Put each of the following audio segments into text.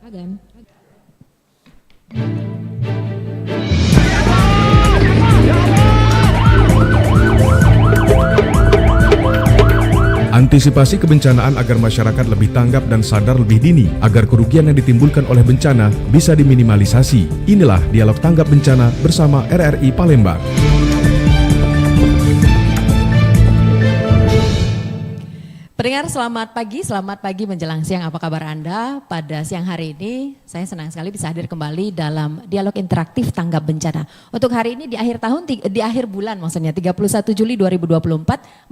Antisipasi kebencanaan agar masyarakat lebih tanggap dan sadar lebih dini agar kerugian yang ditimbulkan oleh bencana bisa diminimalisasi. Inilah Dialog Tanggap Bencana bersama RRI Palembang. Pendengar selamat pagi menjelang siang, apa kabar Anda? Pada siang hari ini saya senang sekali bisa hadir kembali dalam dialog interaktif tanggap bencana. Untuk hari ini di akhir tahun, di akhir bulan maksudnya 31 Juli 2024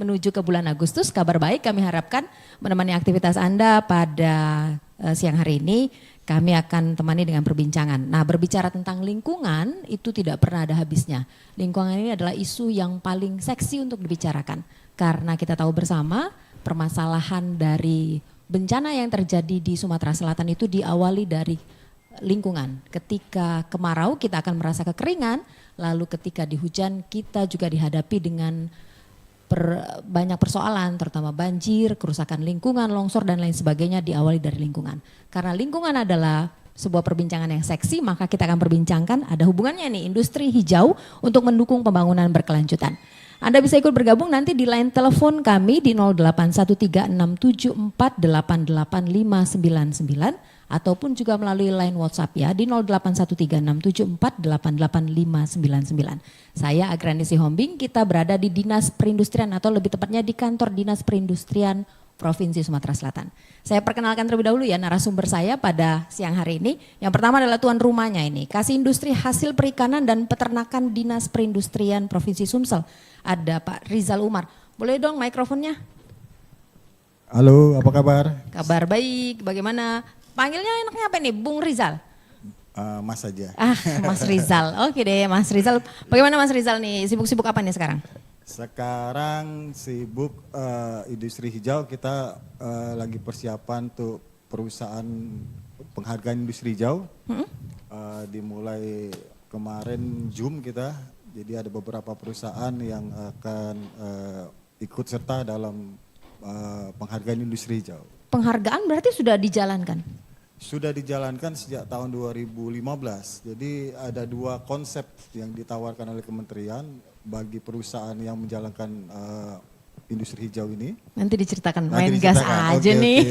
menuju ke bulan Agustus, kabar baik kami harapkan menemani aktivitas Anda pada siang hari ini. Kami akan temani dengan perbincangan. Nah, berbicara tentang lingkungan itu tidak pernah ada habisnya. Lingkungan ini adalah isu yang paling seksi untuk dibicarakan. Karena kita tahu bersama permasalahan dari bencana yang terjadi di Sumatera Selatan itu diawali dari lingkungan. Ketika kemarau kita akan merasa kekeringan, lalu ketika di hujan kita juga dihadapi dengan banyak persoalan, terutama banjir, kerusakan lingkungan, longsor dan lain sebagainya diawali dari lingkungan. Karena lingkungan adalah sebuah perbincangan yang seksi, maka kita akan perbincangkan ada hubungannya nih industri hijau untuk mendukung pembangunan berkelanjutan. Anda bisa ikut bergabung nanti di line telepon kami di 081367488599 ataupun juga melalui line WhatsApp ya di 081367488599. Saya Agranisi Hombing, kita berada di Dinas Perindustrian atau lebih tepatnya di kantor Dinas Perindustrian Provinsi Sumatera Selatan. Saya perkenalkan terlebih dahulu ya narasumber saya pada siang hari ini. Yang pertama adalah tuan rumahnya ini, Kasih Industri Hasil Perikanan dan Peternakan Dinas Perindustrian Provinsi Sumsel. Ada Pak Rizal Umar. Boleh dong mikrofonnya? Halo, apa kabar? Kabar baik, bagaimana? Panggilnya enaknya apa nih, Bung Rizal? Mas saja. Mas Rizal, oke deh Mas Rizal. Bagaimana Mas Rizal nih, sibuk-sibuk apa nih sekarang? Sekarang sibuk industri hijau, kita lagi persiapan untuk perusahaan penghargaan industri hijau. Dimulai kemarin Jum kita, jadi ada beberapa perusahaan yang akan ikut serta dalam penghargaan industri hijau. Penghargaan berarti sudah dijalankan? Sudah dijalankan sejak tahun 2015, jadi ada dua konsep yang ditawarkan oleh kementerian bagi perusahaan yang menjalankan industri hijau ini. Nanti diceritakan, Nanti main diceritakan. gas aja Oke, nih.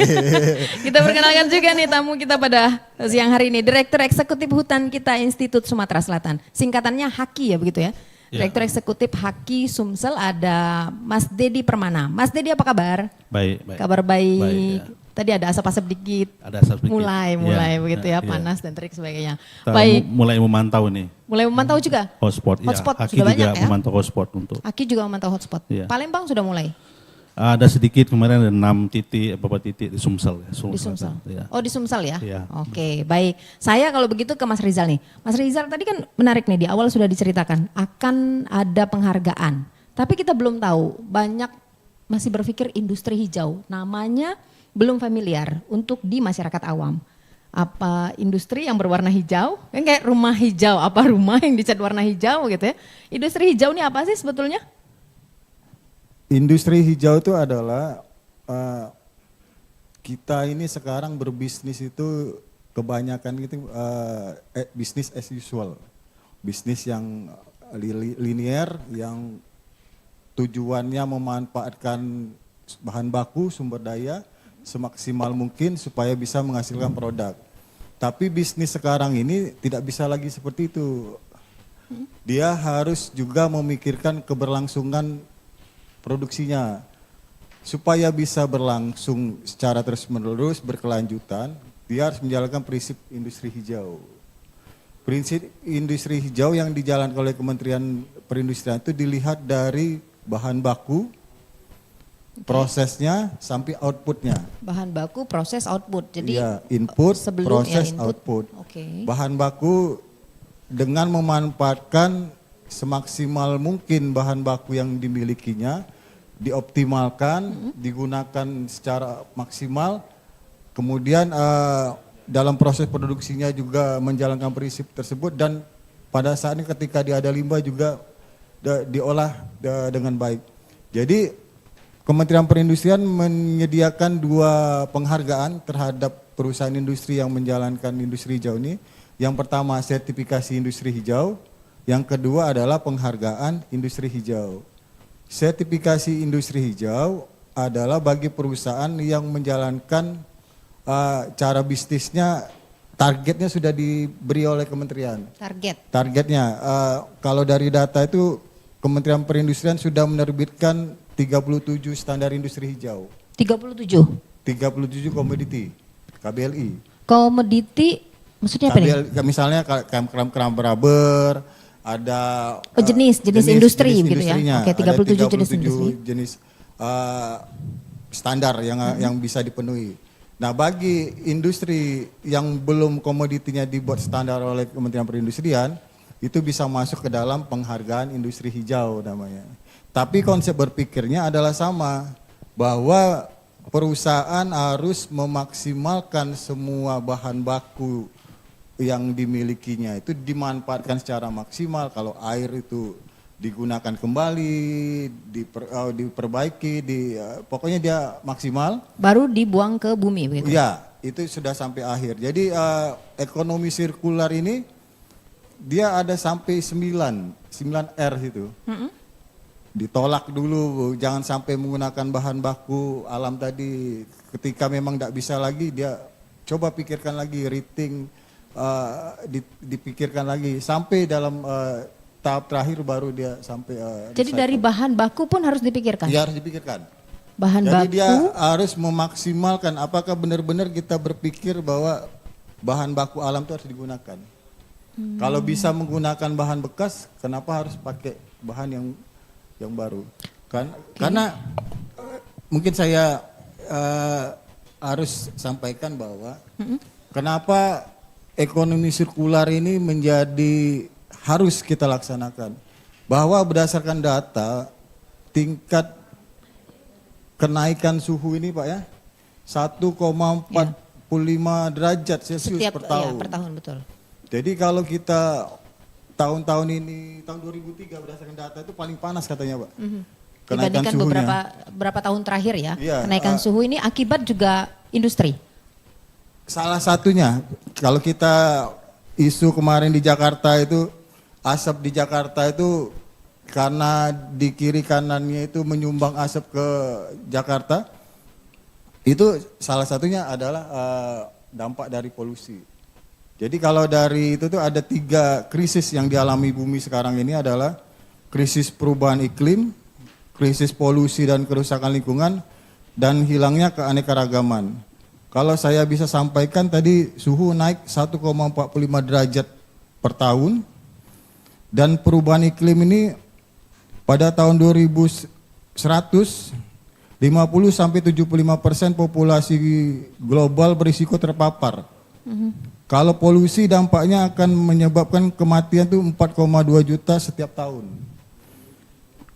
Kita perkenalkan juga nih tamu kita pada siang hari ini, Direktur Eksekutif Hutan kita Institut Sumatera Selatan. Singkatannya HAKI ya begitu ya? Direktur Eksekutif HAKI Sumsel ada Mas Dedi Permana. Mas Dedi apa kabar? Baik. Kabar baik. Baik, ya. Tadi ada asap-asap dikit. Ada asap sedikit. Mulai Ya, begitu ya, ya. panas dan terik sebagainya. Kita Baik. mulai memantau nih. Mulai memantau juga? Hotspot, Hotspot ya. Haki sudah juga banyak ya? memantau hotspot untuk. HAKI juga memantau hotspot. Iya. Palembang sudah mulai? Ada sedikit kemarin ada 6 titik, beberapa titik di Sumsel. Ya, Di Sumsel. Ya. Oh di Sumsel ya? Iya. Oke baik. Saya kalau begitu ke Mas Rizal nih. Mas Rizal tadi kan menarik nih, di awal sudah diceritakan akan ada penghargaan. Tapi kita belum tahu, banyak masih berpikir industri hijau. Namanya belum familiar untuk di masyarakat awam. Apa industri yang berwarna hijau? Kan kayak rumah hijau, apa rumah yang dicat warna hijau gitu ya. Industri hijau ini apa sih sebetulnya? Industri hijau itu adalah kita ini sekarang berbisnis itu kebanyakan gitu bisnis as usual, bisnis yang linear yang tujuannya memanfaatkan bahan baku sumber daya semaksimal mungkin supaya bisa menghasilkan produk. Tapi bisnis sekarang ini tidak bisa lagi seperti itu. Dia harus juga memikirkan keberlangsungan produksinya. Supaya bisa berlangsung secara terus-menerus berkelanjutan, dia harus menjalankan prinsip industri hijau. Prinsip industri hijau yang dijalankan oleh Kementerian Perindustrian itu dilihat dari bahan baku, prosesnya sampai outputnya. Bahan baku, proses, output. Jadi ya, input, sebelum proses, input, output. Okay. Bahan baku dengan memanfaatkan semaksimal mungkin bahan baku yang dimilikinya, dioptimalkan, digunakan secara maksimal. Kemudian dalam proses produksinya juga menjalankan prinsip tersebut dan pada saat ini ketika dia ada limbah juga diolah dengan baik. Jadi Kementerian Perindustrian menyediakan dua penghargaan terhadap perusahaan industri yang menjalankan industri hijau ini, yang pertama sertifikasi industri hijau, yang kedua adalah penghargaan industri hijau. Sertifikasi industri hijau adalah bagi perusahaan yang menjalankan cara bisnisnya, targetnya sudah diberi oleh kementerian. Targetnya, kalau dari data itu Kementerian Perindustrian sudah menerbitkan 37 standar industri hijau. 37 komoditi, KBLI. komoditi maksudnya apa nih? Misalnya keram rubber, ada jenis industri gitu ya. industrinya. Oke, 37 Ada jenis industri. jenis standar yang bisa dipenuhi. Nah, bagi industri yang belum komoditinya dibuat standar oleh Kementerian Perindustrian, itu bisa masuk ke dalam penghargaan industri hijau namanya. Tapi konsep berpikirnya adalah sama, bahwa perusahaan harus memaksimalkan semua bahan baku yang dimilikinya itu dimanfaatkan secara maksimal. Kalau air itu digunakan kembali, diperbaiki, pokoknya dia maksimal. Baru dibuang ke bumi begitu? Iya, itu sudah sampai akhir. Jadi ekonomi sirkular ini dia ada sampai 9 R itu. Ditolak dulu, jangan sampai menggunakan bahan baku alam tadi. Ketika memang tidak bisa lagi, dia coba pikirkan lagi, rating, dipikirkan lagi. Sampai dalam tahap terakhir baru dia sampai Jadi recycle. dari bahan baku pun harus dipikirkan? Ya, harus dipikirkan. Bahan Jadi baku? dia harus memaksimalkan apakah benar-benar kita berpikir bahwa bahan baku alam itu harus digunakan. Kalau bisa menggunakan bahan bekas, kenapa harus pakai bahan yang baru? Karena mungkin saya harus sampaikan bahwa kenapa ekonomi sirkular ini menjadi harus kita laksanakan. Bahwa berdasarkan data tingkat kenaikan suhu ini Pak ya, 1,45 derajat Celcius per tahun. Per tahun, betul. Jadi kalau kita tahun-tahun ini, tahun 2003 berdasarkan data itu paling panas katanya Pak. Kenaikan Dibandingkan suhunya. beberapa tahun terakhir ya, Iya, kenaikan suhu ini akibat juga industri. Salah satunya, kalau kita isu kemarin di Jakarta itu, asap di Jakarta itu karena di kiri kanannya itu menyumbang asap ke Jakarta, itu salah satunya adalah dampak dari polusi. Jadi kalau dari itu tuh ada 3 krisis yang dialami bumi sekarang ini adalah krisis perubahan iklim, krisis polusi dan kerusakan lingkungan, dan hilangnya keanekaragaman. Kalau saya bisa sampaikan tadi suhu naik 1,45 derajat per tahun, dan perubahan iklim ini pada tahun 2100 50-75% populasi global berisiko terpapar. Kalau polusi dampaknya akan menyebabkan kematian itu 4,2 juta setiap tahun.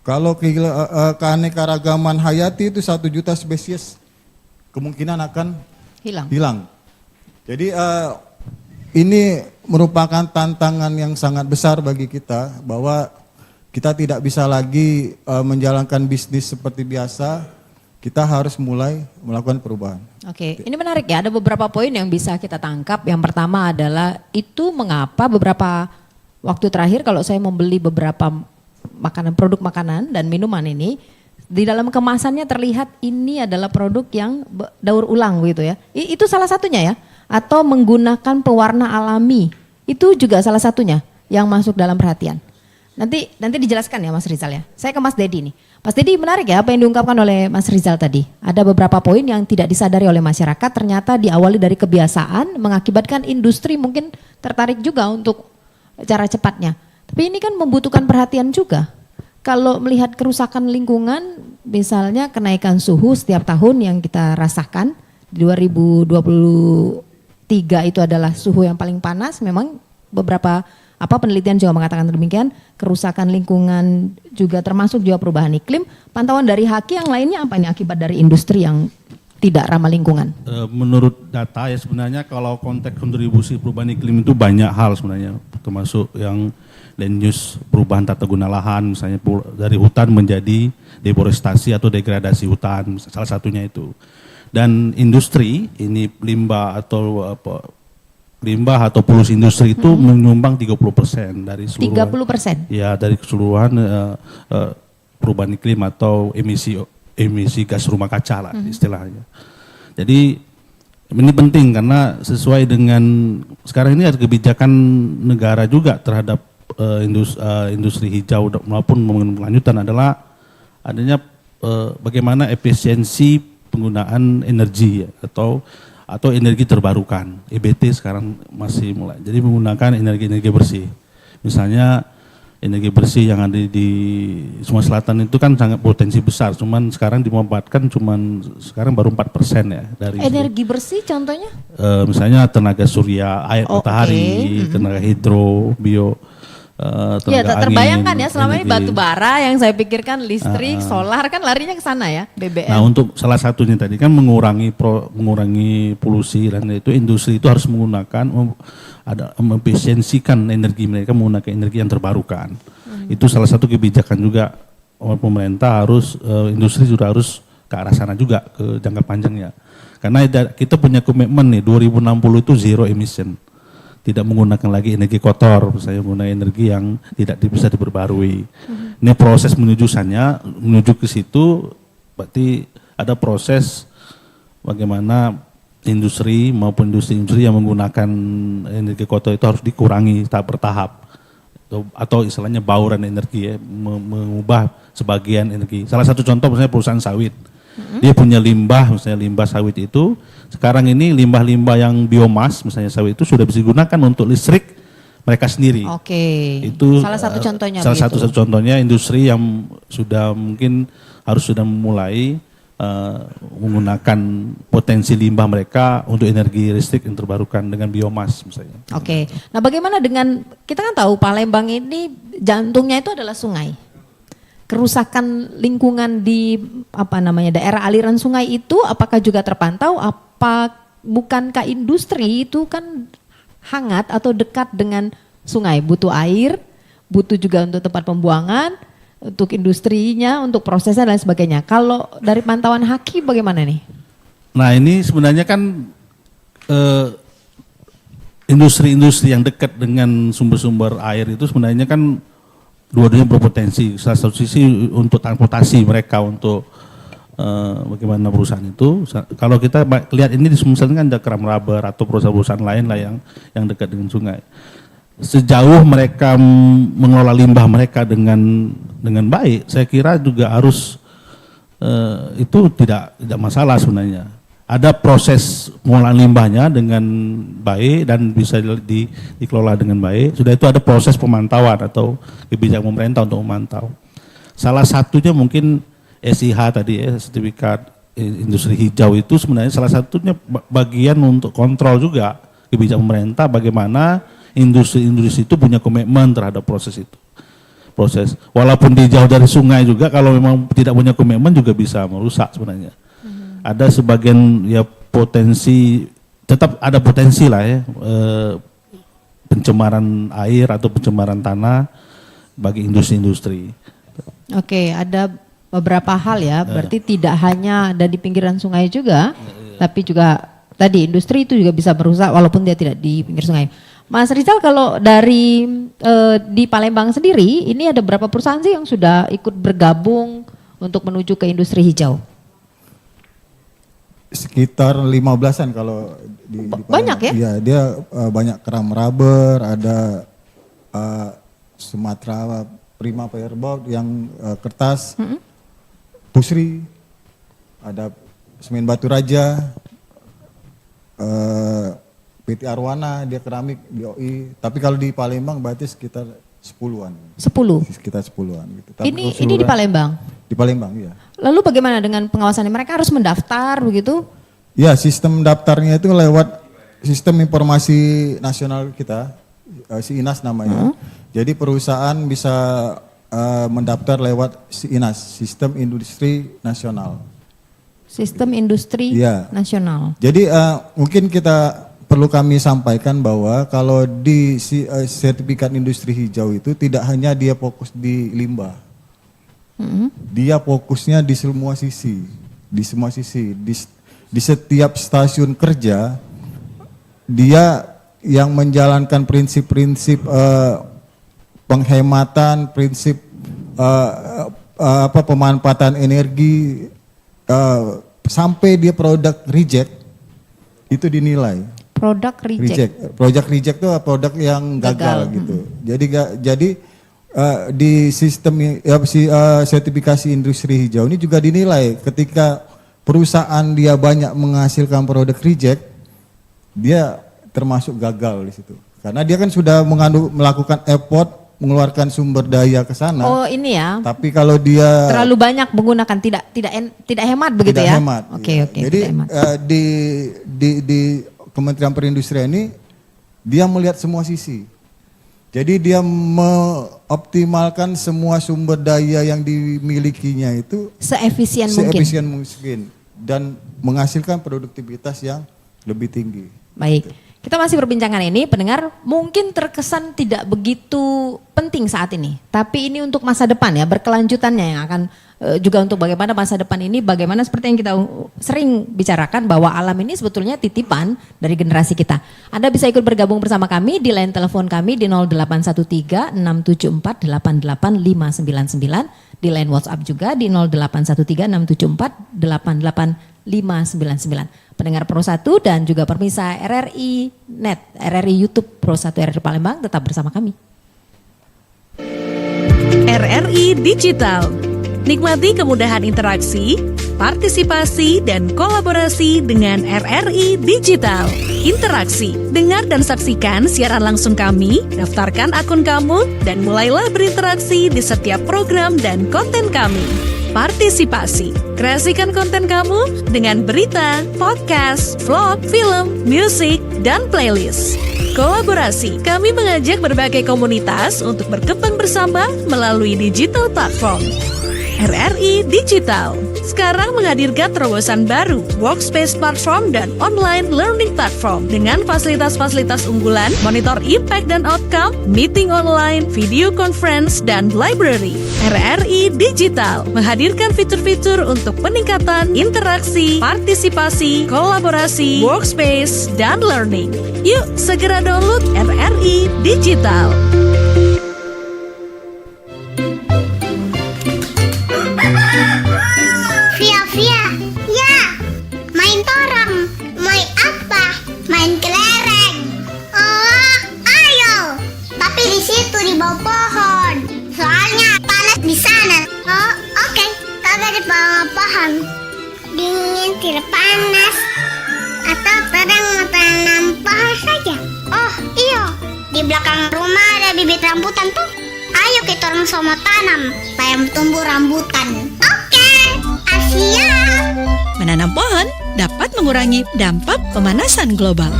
Kalau keanekaragaman hayati itu 1 juta spesies kemungkinan akan hilang. Jadi ini merupakan tantangan yang sangat besar bagi kita, bahwa kita tidak bisa lagi menjalankan bisnis seperti biasa. Kita harus mulai melakukan perubahan. Oke, ini menarik ya, ada beberapa poin yang bisa kita tangkap. Yang pertama adalah itu mengapa beberapa waktu terakhir kalau saya membeli beberapa produk makanan dan minuman ini, di dalam kemasannya terlihat ini adalah produk yang daur ulang gitu ya. Itu salah satunya ya, atau menggunakan pewarna alami, itu juga salah satunya yang masuk dalam perhatian. Nanti dijelaskan ya Mas Rizal ya. Saya ke Mas Dedi nih. Mas Dedi, menarik ya apa yang diungkapkan oleh Mas Rizal tadi. Ada beberapa poin yang tidak disadari oleh masyarakat, ternyata diawali dari kebiasaan mengakibatkan industri mungkin tertarik juga untuk cara cepatnya. Tapi ini kan membutuhkan perhatian juga. Kalau melihat kerusakan lingkungan, misalnya kenaikan suhu setiap tahun yang kita rasakan, di 2023 itu adalah suhu yang paling panas, memang beberapa penelitian juga mengatakan demikian, kerusakan lingkungan juga termasuk juga perubahan iklim. Pantauan dari Haki yang lainnya apa ini akibat dari industri yang tidak ramah lingkungan? Menurut data ya sebenarnya kalau konteks kontribusi perubahan iklim itu banyak hal sebenarnya, termasuk yang land use, perubahan tata guna lahan, misalnya dari hutan menjadi deforestasi atau degradasi hutan, salah satunya itu. Dan industri ini limbah atau polusi industri itu menyumbang 30% dari seluruh 30%. ya dari keseluruhan perubahan iklim atau emisi gas rumah kaca lah istilahnya. Jadi ini penting karena sesuai dengan sekarang ini ada kebijakan negara juga terhadap industri hijau maupun lanjutan adalah adanya bagaimana efisiensi penggunaan energi ya, atau energi terbarukan. EBT sekarang masih mulai. Jadi menggunakan energi bersih. Misalnya energi bersih yang ada di Sumatera Selatan itu kan sangat potensi besar. Cuman sekarang dimanfaatkan sekarang baru 4% ya dari Energi bersih contohnya? misalnya tenaga surya, air matahari, tenaga hidro, Ya, tenaga terbayangkan angin, ya selama ini energi. batu bara yang saya pikirkan listrik, solar kan larinya ke sana ya, BBM. Nah, untuk salah satunya tadi kan mengurangi polusi dan itu industri itu harus menggunakan mengefisiensikan energi mereka menggunakan energi yang terbarukan. Itu salah satu kebijakan juga pemerintah industri sudah harus ke arah sana juga ke jangka panjangnya. Karena kita punya komitmen nih 2060 itu zero emission. Tidak menggunakan lagi energi kotor, misalnya menggunakan energi yang tidak bisa diperbarui. Ini proses menuju ke situ, berarti ada proses bagaimana industri maupun industri yang menggunakan energi kotor itu harus dikurangi tahap bertahap. Atau istilahnya bauran energi ya, mengubah sebagian energi. Salah satu contoh misalnya perusahaan sawit. Dia punya limbah, misalnya limbah sawit itu, sekarang ini limbah-limbah yang biomas, misalnya sawit itu sudah bisa digunakan untuk listrik mereka sendiri. Oke. Itu salah satu contohnya. Salah satu contohnya industri yang sudah mungkin sudah memulai menggunakan potensi limbah mereka untuk energi listrik yang terbarukan dengan biomas misalnya. Oke. Nah, bagaimana dengan kita kan tahu Palembang ini jantungnya itu adalah sungai. Kerusakan lingkungan di daerah aliran sungai itu apakah juga terpantau? Bukankah industri itu kan hangat atau dekat dengan sungai, butuh air, butuh juga untuk tempat pembuangan, untuk industrinya, untuk prosesnya dan sebagainya. Kalau dari pantauan Haki bagaimana nih? Nah, ini sebenarnya kan industri-industri yang dekat dengan sumber-sumber air itu sebenarnya kan dua-duanya berpotensi. Salah satu sisi untuk transportasi mereka untuk bagaimana perusahaan itu. Kalau kita lihat ini di Sumsel kan ada Kram Rubber atau perusahaan-perusahaan lain lah yang dekat dengan sungai. Sejauh mereka mengelola limbah mereka dengan baik, saya kira juga harus itu tidak masalah sebenarnya. Ada proses pengolahan limbahnya dengan baik dan bisa dikelola dengan baik. Sudah itu ada proses pemantauan atau kebijakan pemerintah untuk memantau. Salah satunya mungkin SIH tadi ya, sertifikat industri hijau itu sebenarnya salah satunya bagian untuk kontrol juga kebijakan pemerintah bagaimana industri-industri itu punya komitmen terhadap proses itu. Walaupun di jauh dari sungai juga kalau memang tidak punya komitmen juga bisa merusak sebenarnya. Ada sebagian ya tetap ada potensi lah ya pencemaran air atau pencemaran tanah bagi industri-industri. Oke, ada beberapa hal ya, berarti tidak hanya ada di pinggiran sungai juga, tapi juga tadi industri itu juga bisa merusak walaupun dia tidak di pinggir sungai. Mas Rizal, kalau dari di Palembang sendiri, ini ada berapa perusahaan sih yang sudah ikut bergabung untuk menuju ke industri hijau? Sekitar 15-an kalau di banyak ya? Iya, dia banyak Kram Rubber, ada Sumatera Prima Fireboard yang kertas, Pusri, ada Semen Batu Raja, PT Arwana, dia keramik, BOI. Tapi kalau di Palembang berarti sekitar 10-an. 10? Sekitar 10-an gitu. Tapi Ini di Palembang? Di Palembang, iya. Lalu bagaimana dengan pengawasannya? Mereka harus mendaftar begitu? Ya, sistem daftarnya itu lewat sistem informasi nasional kita, SIINAS namanya. Jadi perusahaan bisa mendaftar lewat SIINAS, Sistem Industri Nasional. Sistem Industri Nasional. Jadi mungkin perlu kami sampaikan bahwa kalau di sertifikat industri hijau itu tidak hanya dia fokus di limbah. Dia fokusnya di semua sisi, di setiap stasiun kerja dia yang menjalankan prinsip-prinsip penghematan, prinsip pemanfaatan energi sampai dia produk reject itu dinilai. Produk reject. Produk reject itu produk yang gagal gitu. Jadi di sistem sertifikasi industri hijau ini juga dinilai ketika perusahaan dia banyak menghasilkan produk reject, dia termasuk gagal di situ. Karena dia kan sudah melakukan effort mengeluarkan sumber daya ke sana. Oh, ini ya. Tapi kalau dia terlalu banyak menggunakan tidak hemat begitu tidak ya. Hemat. Oke. Jadi di Kementerian Perindustrian ini dia melihat semua sisi. Jadi dia mengoptimalkan semua sumber daya yang dimilikinya itu seefisien mungkin dan menghasilkan produktivitas yang lebih tinggi. Baik. Kita masih perbincangan ini, pendengar mungkin terkesan tidak begitu penting saat ini. Tapi ini untuk masa depan ya, berkelanjutannya yang akan juga untuk bagaimana masa depan ini, bagaimana seperti yang kita sering bicarakan bahwa alam ini sebetulnya titipan dari generasi kita. Anda bisa ikut bergabung bersama kami di line telepon kami di 0813 674 88599, di line WhatsApp juga di 0813 674 88599. Pendengar Pro 1 dan juga pemirsa RRI Net, RRI YouTube Pro 1 RRI Palembang, tetap bersama kami. RRI Digital. Nikmati kemudahan interaksi, partisipasi, dan kolaborasi dengan RRI Digital. Interaksi, dengar dan saksikan siaran langsung kami, daftarkan akun kamu, dan mulailah berinteraksi di setiap program dan konten kami. Partisipasi, kreasikan konten kamu dengan berita, podcast, vlog, film, musik, dan playlist. Kolaborasi, kami mengajak berbagai komunitas untuk berkembang bersama melalui digital platform. RRI Digital sekarang menghadirkan terobosan baru, workspace platform dan online learning platform dengan fasilitas-fasilitas unggulan, monitor impact dan outcome, meeting online, video conference, dan library. RRI Digital menghadirkan fitur-fitur untuk peningkatan interaksi, partisipasi, kolaborasi, workspace, dan learning. Yuk segera download RRI Digital. Via, ya, main torong, main apa? Main kelereng. Oh, ayo. Tapi di situ di bawah pohon. Soalnya panas di sana. Oh, oke. Kagak di bawah pohon. Dingin tidak panas. Atau terang tanam pohon saja. Oh, iyo. Di belakang rumah ada bibit rambutan tuh. Ayo kita orang sama tanam supaya tumbuh rambutan. Oke. Asia. Menanam pohon dapat mengurangi dampak pemanasan global.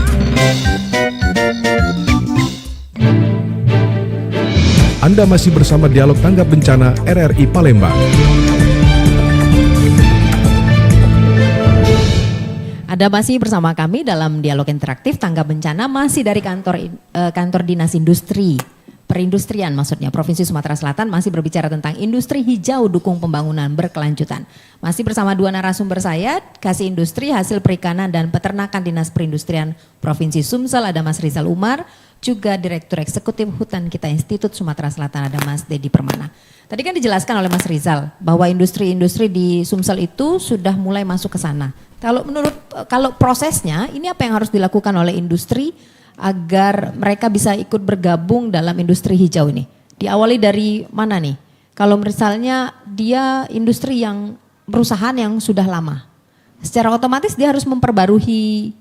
Anda masih bersama Dialog Tanggap Bencana RRI Palembang. Anda masih bersama kami dalam Dialog Interaktif Tanggap Bencana, masih dari kantor Dinas Industri Perindustrian maksudnya Provinsi Sumatera Selatan, masih berbicara tentang industri hijau dukung pembangunan berkelanjutan. Masih bersama dua narasumber saya, Kasih Industri Hasil Perikanan dan Peternakan Dinas Perindustrian Provinsi Sumsel, ada Mas Rizal Umar, juga Direktur Eksekutif Hutan Kita Institut Sumatera Selatan, ada Mas Dedi Permana. Tadi kan dijelaskan oleh Mas Rizal bahwa industri-industri di Sumsel itu sudah mulai masuk ke sana. Kalau prosesnya, ini apa yang harus dilakukan oleh industri agar mereka bisa ikut bergabung dalam industri hijau ini? Diawali dari mana nih? Kalau misalnya dia industri yang perusahaan yang sudah lama, secara otomatis dia harus memperbarui,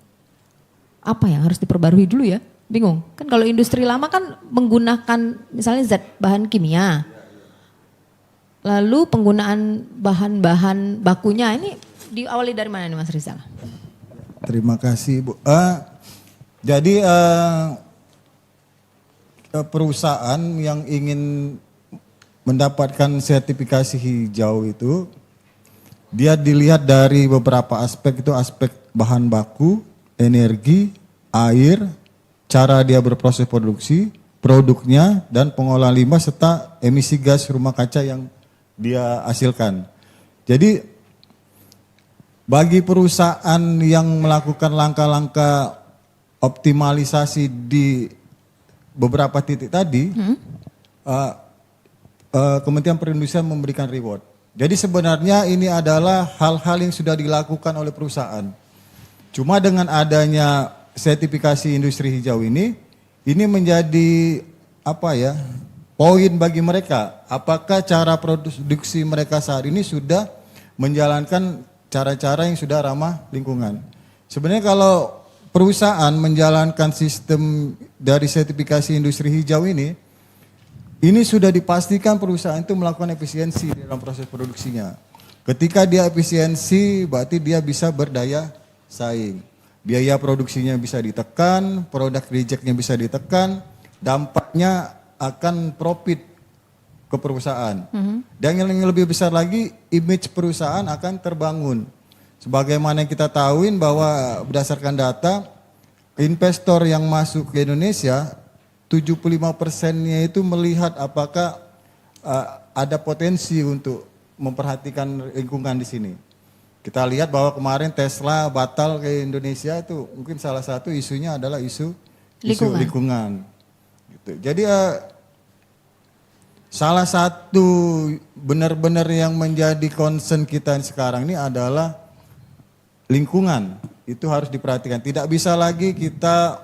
apa yang harus diperbarui dulu ya? Bingung, kan kalau industri lama kan menggunakan misalnya zat bahan kimia, lalu penggunaan bahan-bahan bakunya, ini diawali dari mana nih Mas Rizal? Terima kasih Bu. Jadi perusahaan yang ingin mendapatkan sertifikasi hijau itu, dia dilihat dari beberapa aspek, itu aspek bahan baku, energi, air, cara dia berproses produksi, produknya, dan pengolahan limbah serta emisi gas rumah kaca yang dia hasilkan. Jadi bagi perusahaan yang melakukan langkah-langkah optimalisasi di beberapa titik tadi, Kementerian Perindustrian memberikan reward. Jadi sebenarnya ini adalah hal-hal yang sudah dilakukan oleh perusahaan. Cuma dengan adanya sertifikasi industri hijau ini menjadi poin bagi mereka. Apakah cara produksi mereka saat ini sudah menjalankan cara-cara yang sudah ramah lingkungan. Sebenarnya kalau perusahaan menjalankan sistem dari sertifikasi industri hijau ini sudah dipastikan perusahaan itu melakukan efisiensi dalam proses produksinya. Ketika dia efisiensi, berarti dia bisa berdaya saing. Biaya produksinya bisa ditekan, produk rejectnya bisa ditekan, dampaknya akan profit ke perusahaan. Dan yang lebih besar lagi, image perusahaan akan terbangun. Sebagaimana kita tahuin bahwa berdasarkan data, investor yang masuk ke Indonesia, 75%-nya itu melihat apakah ada potensi untuk memperhatikan lingkungan di sini. Kita lihat bahwa kemarin Tesla batal ke Indonesia itu mungkin salah satu isunya adalah isu lingkungan. Gitu. Jadi salah satu benar-benar yang menjadi concern kita sekarang ini adalah lingkungan. Itu harus diperhatikan. Tidak bisa lagi kita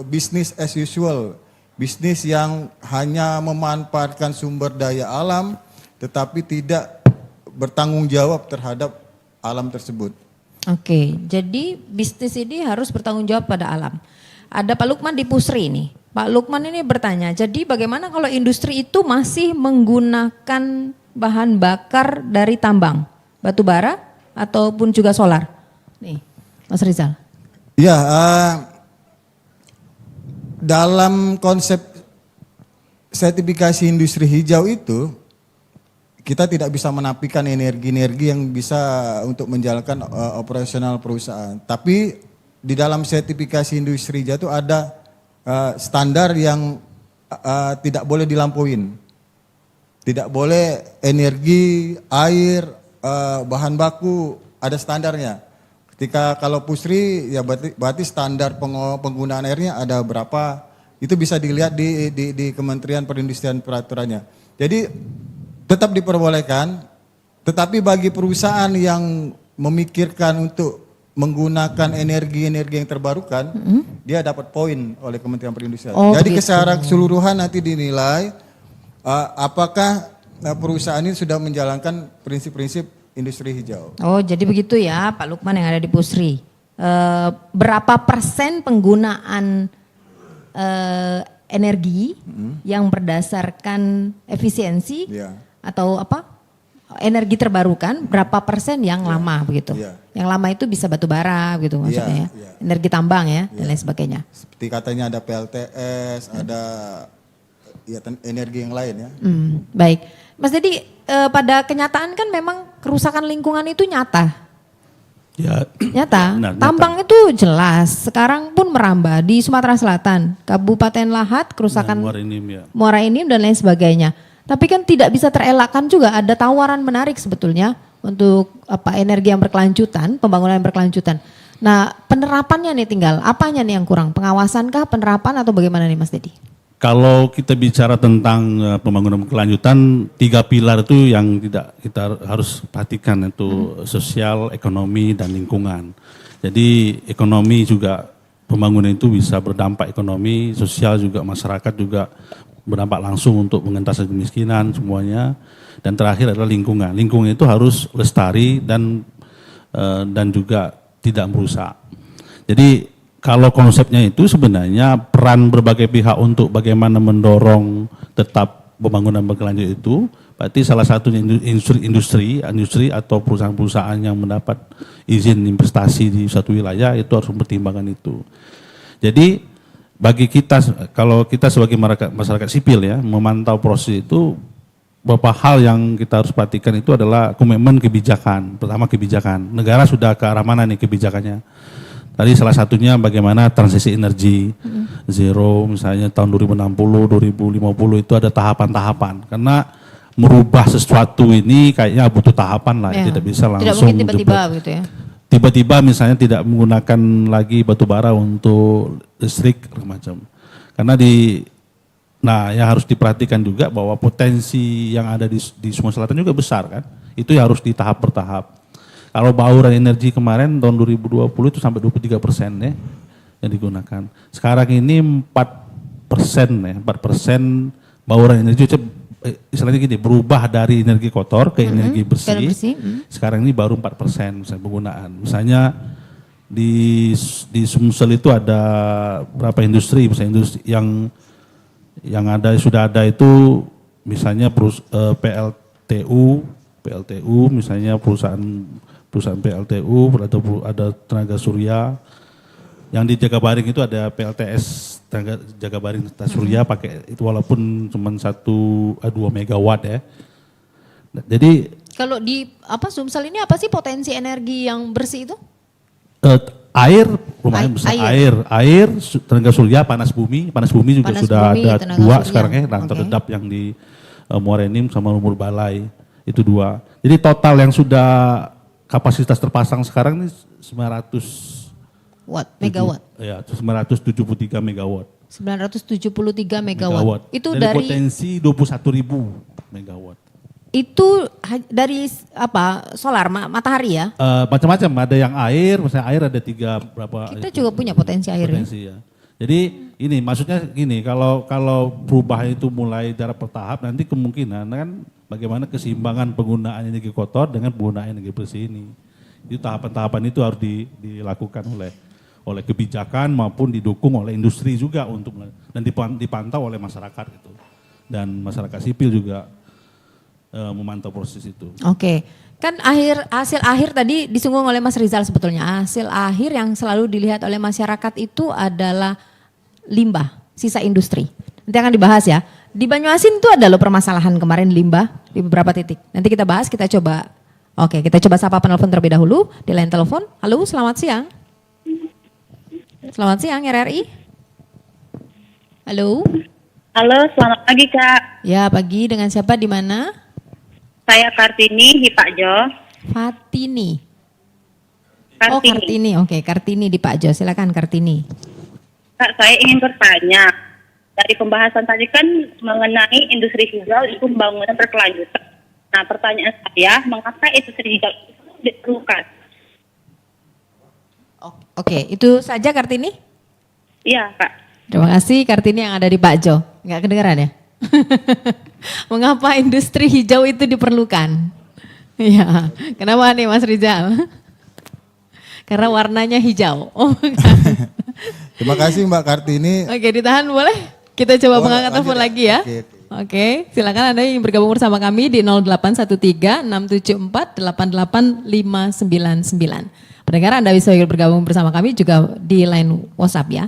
business as usual. Bisnis yang hanya memanfaatkan sumber daya alam tetapi tidak bertanggung jawab terhadap alam tersebut. Oke, jadi bisnis ini harus bertanggung jawab pada alam. Ada Pak Lukman di Pusri ini. Pak Lukman ini bertanya, jadi bagaimana kalau industri itu masih menggunakan bahan bakar dari tambang, batu bara ataupun juga solar? Nih, Mas Rizal. Ya, dalam konsep sertifikasi industri hijau itu, kita tidak bisa menafikan energi-energi yang bisa untuk menjalankan operasional perusahaan. Tapi di dalam sertifikasi industri hijau itu ada standar yang tidak boleh dilampauin. Tidak boleh energi, air, bahan baku, ada standarnya. Ketika kalau Pusri ya berarti standar penggunaan airnya ada berapa, itu bisa dilihat di Kementerian Perindustrian Peraturannya. Jadi tetap diperbolehkan, tetapi bagi perusahaan yang memikirkan untuk menggunakan energi-energi yang terbarukan, dia dapat poin oleh Kementerian Perindustrian. Jadi secara keseluruhan nanti dinilai apakah perusahaan ini sudah menjalankan prinsip-prinsip industri hijau. Oh, jadi begitu ya Pak Lukman yang ada di Pusri. Berapa persen penggunaan energi yang berdasarkan efisiensi atau energi terbarukan, berapa persen yang lama begitu? Yang lama itu bisa batu bara gitu maksudnya ya. Energi tambang ya dan lain sebagainya. Seperti katanya ada PLTS, ada energi yang lain ya. Baik. Mas Dedi, pada kenyataan kan memang kerusakan lingkungan itu nyata. Ya, nyata. Tambang itu jelas. Sekarang pun merambah di Sumatera Selatan, Kabupaten Lahat, kerusakan Muara Enim dan lain sebagainya. Tapi kan tidak bisa terelakkan juga, ada tawaran menarik sebetulnya untuk energi yang berkelanjutan, pembangunan yang berkelanjutan. Nah, penerapannya nih tinggal, apanya nih yang kurang? Pengawasankah, penerapan atau bagaimana nih Mas Dedi? Kalau kita bicara tentang pembangunan berkelanjutan, 3 pilar itu yang tidak kita harus perhatikan, itu sosial, ekonomi, dan lingkungan. Jadi ekonomi juga, pembangunan itu bisa berdampak ekonomi, sosial juga, masyarakat juga berdampak langsung untuk mengentasan kemiskinan semuanya. Dan terakhir adalah lingkungan. Lingkungan itu harus lestari dan juga tidak merusak. Jadi kalau konsepnya itu sebenarnya peran berbagai pihak untuk bagaimana mendorong tetap pembangunan berkelanjutan itu, berarti salah satunya industri atau perusahaan-perusahaan yang mendapat izin investasi di suatu wilayah itu harus mempertimbangkan itu. Jadi bagi kita, kalau kita sebagai masyarakat sipil ya, memantau proses itu, beberapa hal yang kita harus perhatikan itu adalah komitmen kebijakan. Pertama kebijakan, negara sudah ke arah mana nih kebijakannya. Tadi salah satunya bagaimana transisi energi zero, misalnya tahun 2060, 2050 itu ada tahapan-tahapan. Karena merubah sesuatu ini kayaknya butuh tahapan lah, tidak bisa langsung. Tidak mungkin tiba-tiba begitu ya. tiba-tiba misalnya tidak menggunakan lagi batu bara untuk listrik macam. Karena yang harus diperhatikan juga bahwa potensi yang ada di Sumatera Selatan juga besar kan. Itu ya harus di tahap bertahap. Kalau bauran energi kemarin tahun 2020 itu sampai 23% ya yang digunakan. Sekarang ini 4% ya, 4% bauran energi istilahnya gini, berubah dari energi kotor ke energi bersih. Sekarang ini baru 4% misalnya penggunaan. Misalnya di Sumsel itu ada berapa industri, misalnya industri yang sudah ada itu misalnya PLTU misalnya perusahaan PLTU atau ada tenaga surya. Yang di Jagabaring itu ada PLTS tenaga Jagabaring surya pakai itu walaupun cuma 2 megawatt ya. Jadi Kalau di Sumsel ini apa sih potensi energi yang bersih itu? air lumayan besar, air tenaga surya, panas bumi juga sudah ada 2 sekarang ya, dan terdedak yang di Muara Enim sama Lumur Balai itu 2. Jadi total yang sudah kapasitas terpasang sekarang ini 900 megawatt. Ya, 973 megawatt. 973 megawatt. Itu dari dari potensi 21.000 megawatt. Itu dari solar, matahari ya? Macam-macam, ada yang air, misalnya air ada 3 berapa. Kita juga punya potensi air ya? Ya. Jadi ini maksudnya gini, kalau perubahan itu mulai dari bertahap, nanti kemungkinan kan bagaimana keseimbangan penggunaan energi kotor dengan penggunaan energi bersih ini. Itu tahapan-tahapan itu harus dilakukan oleh kebijakan maupun didukung oleh industri juga dan dipantau oleh masyarakat itu. Dan masyarakat sipil juga memantau proses itu. Oke. Kan hasil akhir tadi disinggung oleh Mas Rizal sebetulnya. Hasil akhir yang selalu dilihat oleh masyarakat itu adalah limbah, sisa industri. Nanti akan dibahas ya. Di Banyuasin itu ada loh permasalahan kemarin limbah di beberapa titik. Nanti kita bahas, kita coba sapa penelpon terlebih dahulu di line telepon. Halo, selamat siang. Selamat siang RRI. Halo. Halo, selamat pagi Kak. Ya, pagi, dengan siapa, di mana? Saya Kartini di Pak Jo. Fatini. Oh, Kartini. Oke, Kartini di Pak Jo. Silakan Kartini. Kak, saya ingin bertanya. Dari pembahasan tadi kan mengenai industri hijau itu pembangunan berkelanjutan. Nah, pertanyaan saya, mengapa industri hijau itu diperlukan? Oke, itu saja Kartini? Iya, Kak. Terima kasih Kartini yang ada di Pak Jo. Enggak kedengeran ya? Mengapa industri hijau itu diperlukan? Iya, kenapa nih Mas Rizal? Karena warnanya hijau. Oh, bukan. Terima kasih Mbak Kartini. Oke, ditahan boleh? Kita coba mengangkat telepon lagi ya. Oke, silakan Anda yang bergabung bersama kami di 0813 674 88599. Pendengar Anda bisa bergabung bersama kami juga di line WhatsApp ya.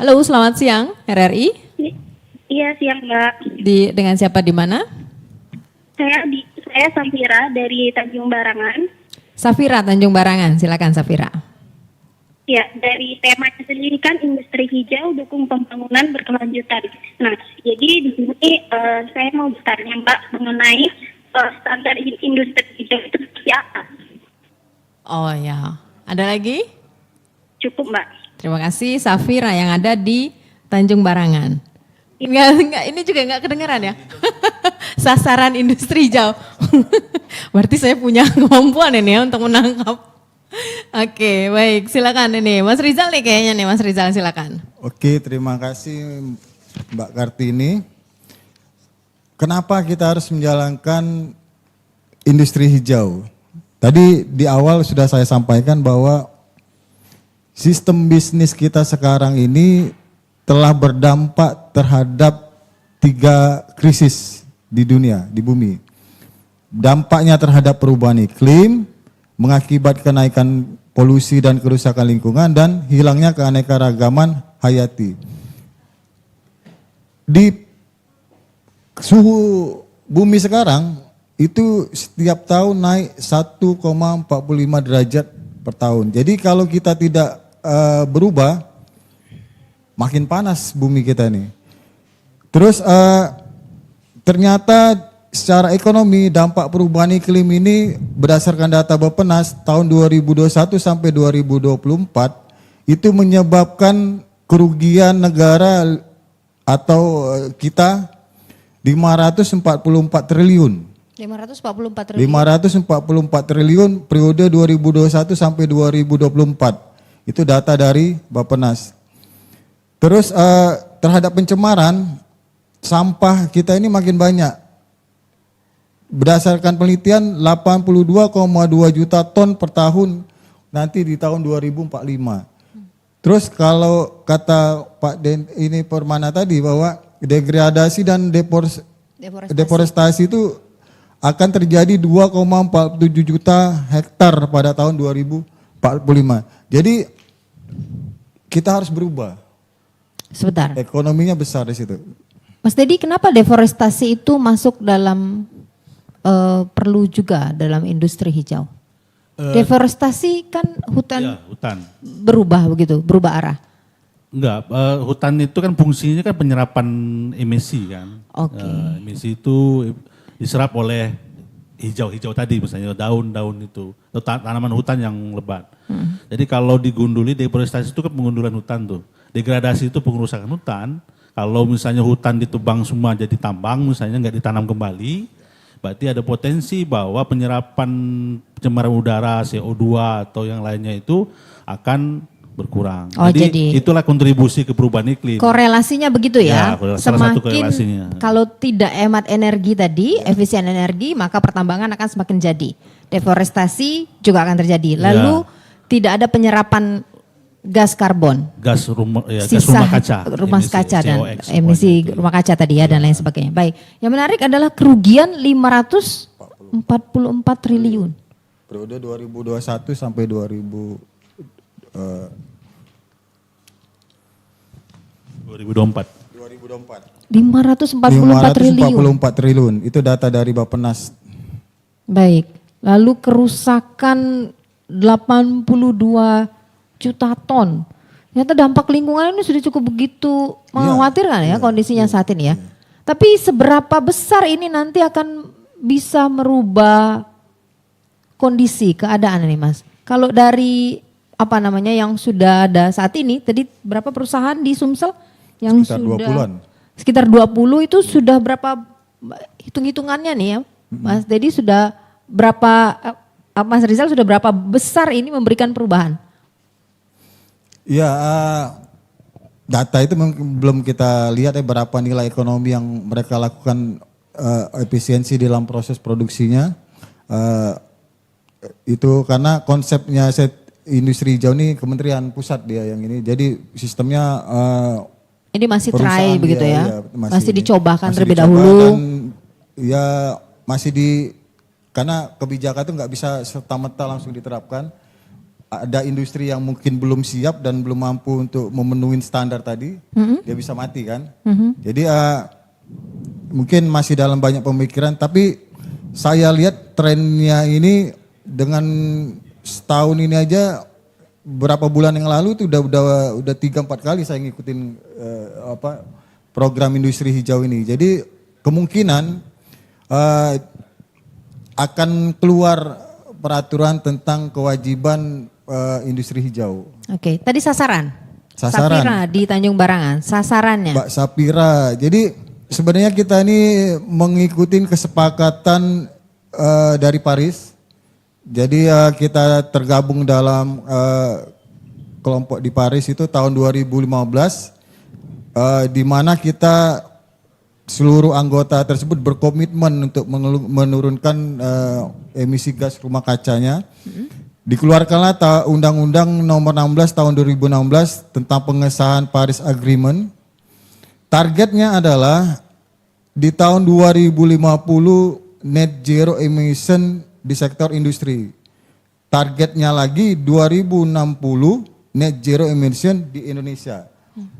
Halo, selamat siang RRI. Iya, siang Mbak. Dengan siapa, di mana? Saya Safira dari Tanjung Barangan. Safira, Tanjung Barangan. Silakan Safira. Ya, dari temanya sendiri kan industri hijau dukung pembangunan berkelanjutan. Nah, jadi di sini saya mau bertanya Mbak mengenai standar industri hijau itu seperti apa? Oh ya, ada lagi? Cukup Mbak. Terima kasih Safira yang ada di Tanjung Barangan. Enggak, ini juga enggak kedengeran ya. Sasaran industri hijau. Berarti saya punya kemampuan ini ya untuk menangkap. Oke, baik, silakan ini Mas Rizal nih kayaknya nih, Mas Rizal silakan. Oke, terima kasih Mbak Kartini. Kenapa kita harus menjalankan industri hijau? Tadi di awal sudah saya sampaikan bahwa sistem bisnis kita sekarang ini telah berdampak terhadap 3 krisis di dunia, di bumi. Dampaknya terhadap perubahan iklim, mengakibat kenaikan polusi dan kerusakan lingkungan, dan hilangnya keanekaragaman hayati. Di suhu bumi sekarang, itu setiap tahun naik 1,45 derajat per tahun. Jadi kalau kita tidak berubah, makin panas bumi kita ini. Terus ternyata secara ekonomi dampak perubahan iklim ini berdasarkan data Bappenas tahun 2021 sampai 2024 itu menyebabkan kerugian negara atau kita 544 triliun. 544 triliun. 544 triliun periode 2021 sampai 2024. Itu data dari Bappenas. Terus terhadap pencemaran, sampah kita ini makin banyak. Berdasarkan penelitian 82,2 juta ton per tahun nanti di tahun 2045. Terus kalau kata Pak ini Permana tadi bahwa degradasi dan deforestasi itu akan terjadi 2,47 juta hektar pada tahun 2045. Jadi kita harus berubah. Sebentar. Ekonominya besar di situ. Mas Dedi, kenapa deforestasi itu masuk dalam perlu juga dalam industri hijau? Deforestasi kan hutan, Ya, hutan. berubah begitu, berubah arah. Enggak, hutan itu kan fungsinya kan penyerapan emisi kan. Oke. Emisi itu diserap oleh hijau-hijau tadi misalnya daun-daun itu, atau tanaman hutan yang lebat. Jadi kalau digunduli, deforestasi itu kan pengundulan hutan tuh. Degradasi itu pengerusakan hutan. Kalau misalnya hutan ditebang semua jadi tambang misalnya nggak ditanam kembali, berarti ada potensi bahwa penyerapan pencemaran udara, CO2 atau yang lainnya itu akan berkurang. Oh, jadi itulah kontribusi ke perubahan iklim. Korelasinya begitu ya. Ya, salah satu Semakin korelasinya. kalau tidak hemat energi tadi, efisien energi, maka pertambangan akan semakin jadi. Deforestasi juga akan terjadi. Lalu tidak ada penyerapan gas karbon. Gas rumah kaca. Rumah emisi kaca dan COX emisi semuanya itu. rumah kaca tadi ya dan lain sebagainya. Baik, yang menarik adalah kerugian 544 triliun. Periode 2021 sampai 2024. 544 triliun. 544 triliun. Itu data dari Bappenas. Baik, lalu kerusakan 82 juta ton. Ternyata dampak lingkungan ini sudah cukup begitu mengkhawatirkan ya kondisinya saat ini ya. Tapi seberapa besar ini nanti akan bisa merubah kondisi keadaan ini Mas? Kalau dari apa namanya yang sudah ada saat ini, tadi berapa perusahaan di Sumsel yang Sekitar sudah 20-an. Sekitar 20 itu sudah berapa hitung-hitungannya nih ya Mas Dedi sudah berapa, Mas Rizal sudah berapa besar ini memberikan perubahan? Ya, data itu belum kita lihat ya berapa nilai ekonomi yang mereka lakukan efisiensi dalam proses produksinya. Itu karena konsepnya industri hijau ini Kementerian Pusat dia yang ini. Jadi sistemnya Ini masih perusahaan try begitu dia, ya? ya, masih dicobakan masih terlebih dicoba dahulu. dan ya masih karena kebijakan itu nggak bisa serta-merta langsung diterapkan. Ada industri yang mungkin belum siap dan belum mampu untuk memenuhi standar tadi, dia bisa mati kan. Jadi mungkin masih dalam banyak pemikiran, tapi saya lihat trennya ini dengan setahun ini aja, berapa bulan yang lalu itu udah 3-4 kali saya ngikutin program industri hijau ini. Jadi kemungkinan akan keluar peraturan tentang kewajiban industri hijau. Oke, tadi sasaran. Sasaran. Sapira di Tanjung Barangan, sasarannya. Mbak Sapira, jadi sebenarnya kita ini mengikuti kesepakatan dari Paris. Jadi kita tergabung dalam kelompok di Paris itu tahun 2015, di mana kita seluruh anggota tersebut berkomitmen untuk menurunkan emisi gas rumah kacanya. Dikeluarkanlah Undang-Undang Nomor 16 Tahun 2016 tentang pengesahan Paris Agreement. Targetnya adalah di tahun 2050 net zero emission di sektor industri. Targetnya lagi 2060 net zero emission di Indonesia.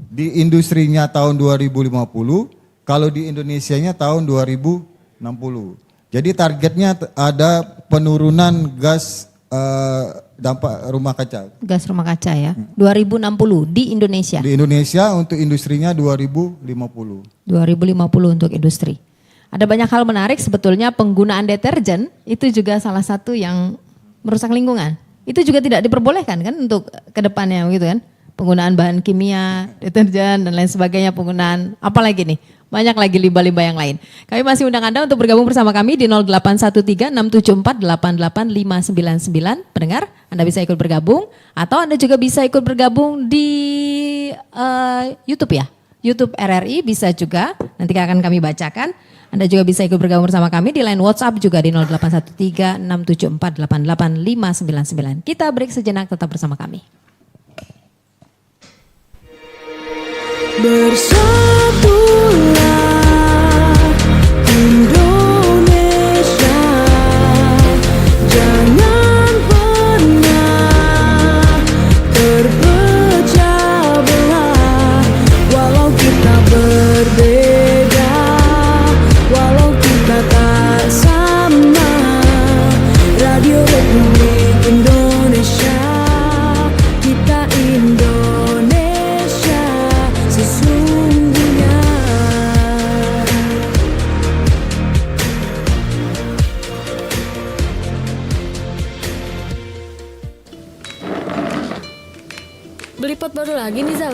Di industrinya tahun 2050, kalau di Indonesianya tahun 2060. Jadi targetnya ada penurunan gas dampak rumah kaca. Gas rumah kaca ya, 2060 di Indonesia. Di Indonesia untuk industrinya 2050. 2050 untuk industri. Ada banyak hal menarik sebetulnya, penggunaan deterjen itu juga salah satu yang merusak lingkungan. Itu juga tidak diperbolehkan kan untuk kedepannya gitu kan. Penggunaan bahan kimia, deterjen dan lain sebagainya, penggunaan apa lagi nih? Banyak lagi limbah-limbah yang lain. Kami masih undang Anda untuk bergabung bersama kami di 0813-674-88599. Pendengar, Anda bisa ikut bergabung atau Anda juga bisa ikut bergabung di YouTube ya. YouTube RRI bisa juga, nanti akan kami bacakan. Anda juga bisa ikut bergabung bersama kami di line WhatsApp juga di 0813-674-88599. Kita break sejenak, tetap bersama kami. Bersatulah Indonesia, jangan pernah terpecah belah. Walau kita berbeda, walau kita tak sama, Radio Republik Indonesia, kita Indonesia sesungguhnya. Beli pot baru lagi nih Zal.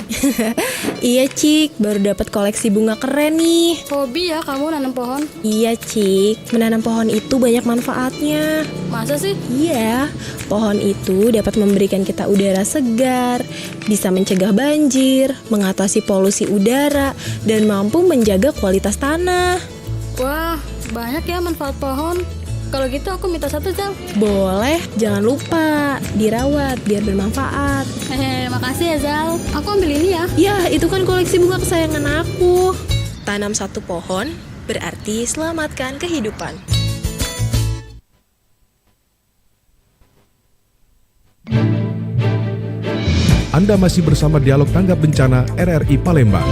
Iya Cik, baru dapat koleksi bunga keren nih. Hobi ya kamu nanam pohon? Iya Cik, menanam pohon itu banyak manfaatnya. Masa sih? Iya, pohon itu dapat memberikan kita udara segar, bisa mencegah banjir, mengatasi polusi udara, dan mampu menjaga kualitas tanah. Wah, banyak ya manfaat pohon. Kalau gitu aku minta satu Zal. Boleh, jangan lupa dirawat biar bermanfaat. Makasih ya Zal. Aku ambil ini ya. Ya, itu kan koleksi bunga kesayangan aku. Tanam satu pohon berarti selamatkan kehidupan. Anda masih bersama Dialog Tanggap Bencana RRI Palembang.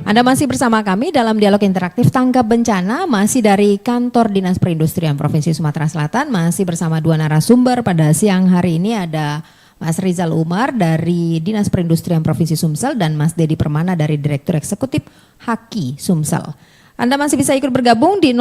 Anda masih bersama kami dalam dialog interaktif Tanggap Bencana, masih dari Kantor Dinas Perindustrian Provinsi Sumatera Selatan, masih bersama dua narasumber. Pada siang hari ini ada Mas Rizal Umar dari Dinas Perindustrian Provinsi Sumsel dan Mas Dedi Permana dari Direktur Eksekutif Haki Sumsel. Anda masih bisa ikut bergabung di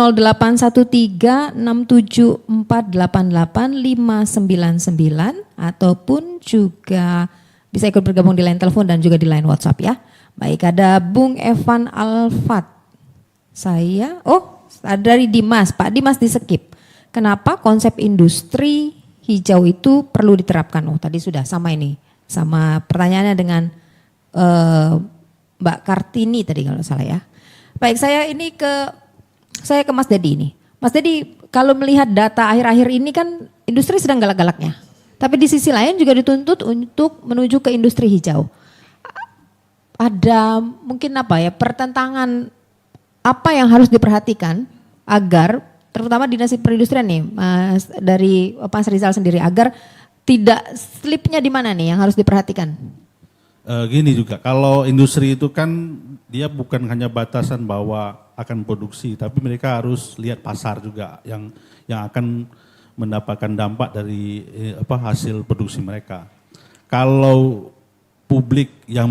0813-674-88-599 ataupun juga bisa ikut bergabung di line telepon dan juga di line WhatsApp ya. Baik, ada Bung Evan Alfat. Dari Dimas, Pak Dimas di skip. Kenapa konsep industri hijau itu perlu diterapkan? Oh, tadi sudah sama ini. Sama pertanyaannya dengan Mbak Kartini tadi kalau salah ya. Baik, saya ke Mas Dedi ini. Mas Dedi, kalau melihat data akhir-akhir ini kan industri sedang galak-galaknya. Tapi di sisi lain juga dituntut untuk menuju ke industri hijau. Ada mungkin pertentangan apa yang harus diperhatikan agar terutama Dinas Perindustrian nih Mas dari Mas Rizal sendiri agar tidak slipnya di mana nih yang harus diperhatikan? Gini juga, kalau industri itu kan dia bukan hanya batasan bahwa akan produksi, tapi mereka harus lihat pasar juga yang akan mendapatkan dampak dari hasil produksi mereka. Kalau publik yang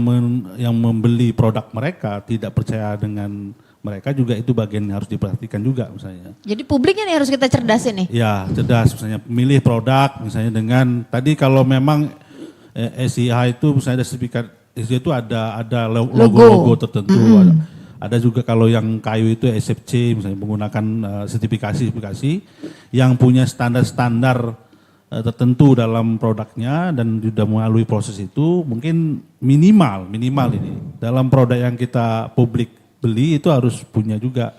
membeli produk mereka tidak percaya dengan mereka juga, itu bagian yang harus diperhatikan juga misalnya. Jadi publiknya nih harus kita cerdasin nih. Ya, cerdas misalnya milih produk misalnya dengan tadi kalau memang SIH itu misalnya ada sertifikat itu ada logo tertentu. Ada juga kalau yang kayu itu SFC misalnya menggunakan sertifikasi yang punya standar-standar tertentu dalam produknya dan sudah melalui proses itu, mungkin minimal ini dalam produk yang kita publik beli itu harus punya juga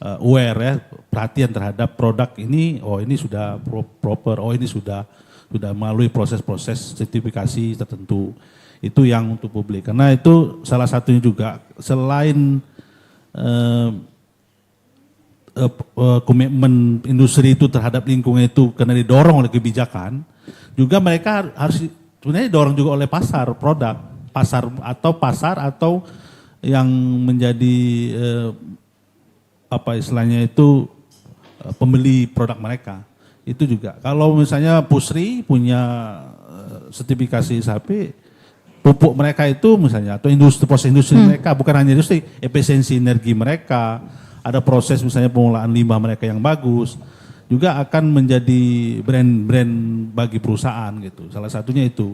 aware ya, perhatian terhadap produk ini. Oh ini sudah proper, oh ini sudah melalui proses-proses sertifikasi tertentu. Itu yang untuk publik, karena itu salah satunya juga selain komitmen industri itu terhadap lingkungan itu karena didorong oleh kebijakan, juga mereka harus sebenarnya didorong juga oleh pasar atau yang menjadi istilahnya itu pembeli produk mereka. Itu juga kalau misalnya Pusri punya sertifikasi SAP, pupuk mereka itu misalnya atau proses industri mereka, bukan hanya industri, efisiensi energi mereka, ada proses misalnya pengelolaan limbah mereka yang bagus, juga akan menjadi brand-brand bagi perusahaan gitu. Salah satunya itu.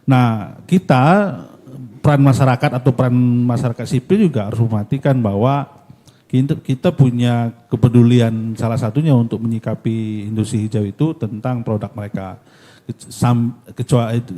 Nah, peran masyarakat sipil juga harus memperhatikan bahwa kita punya kepedulian salah satunya untuk menyikapi industri hijau itu tentang produk mereka.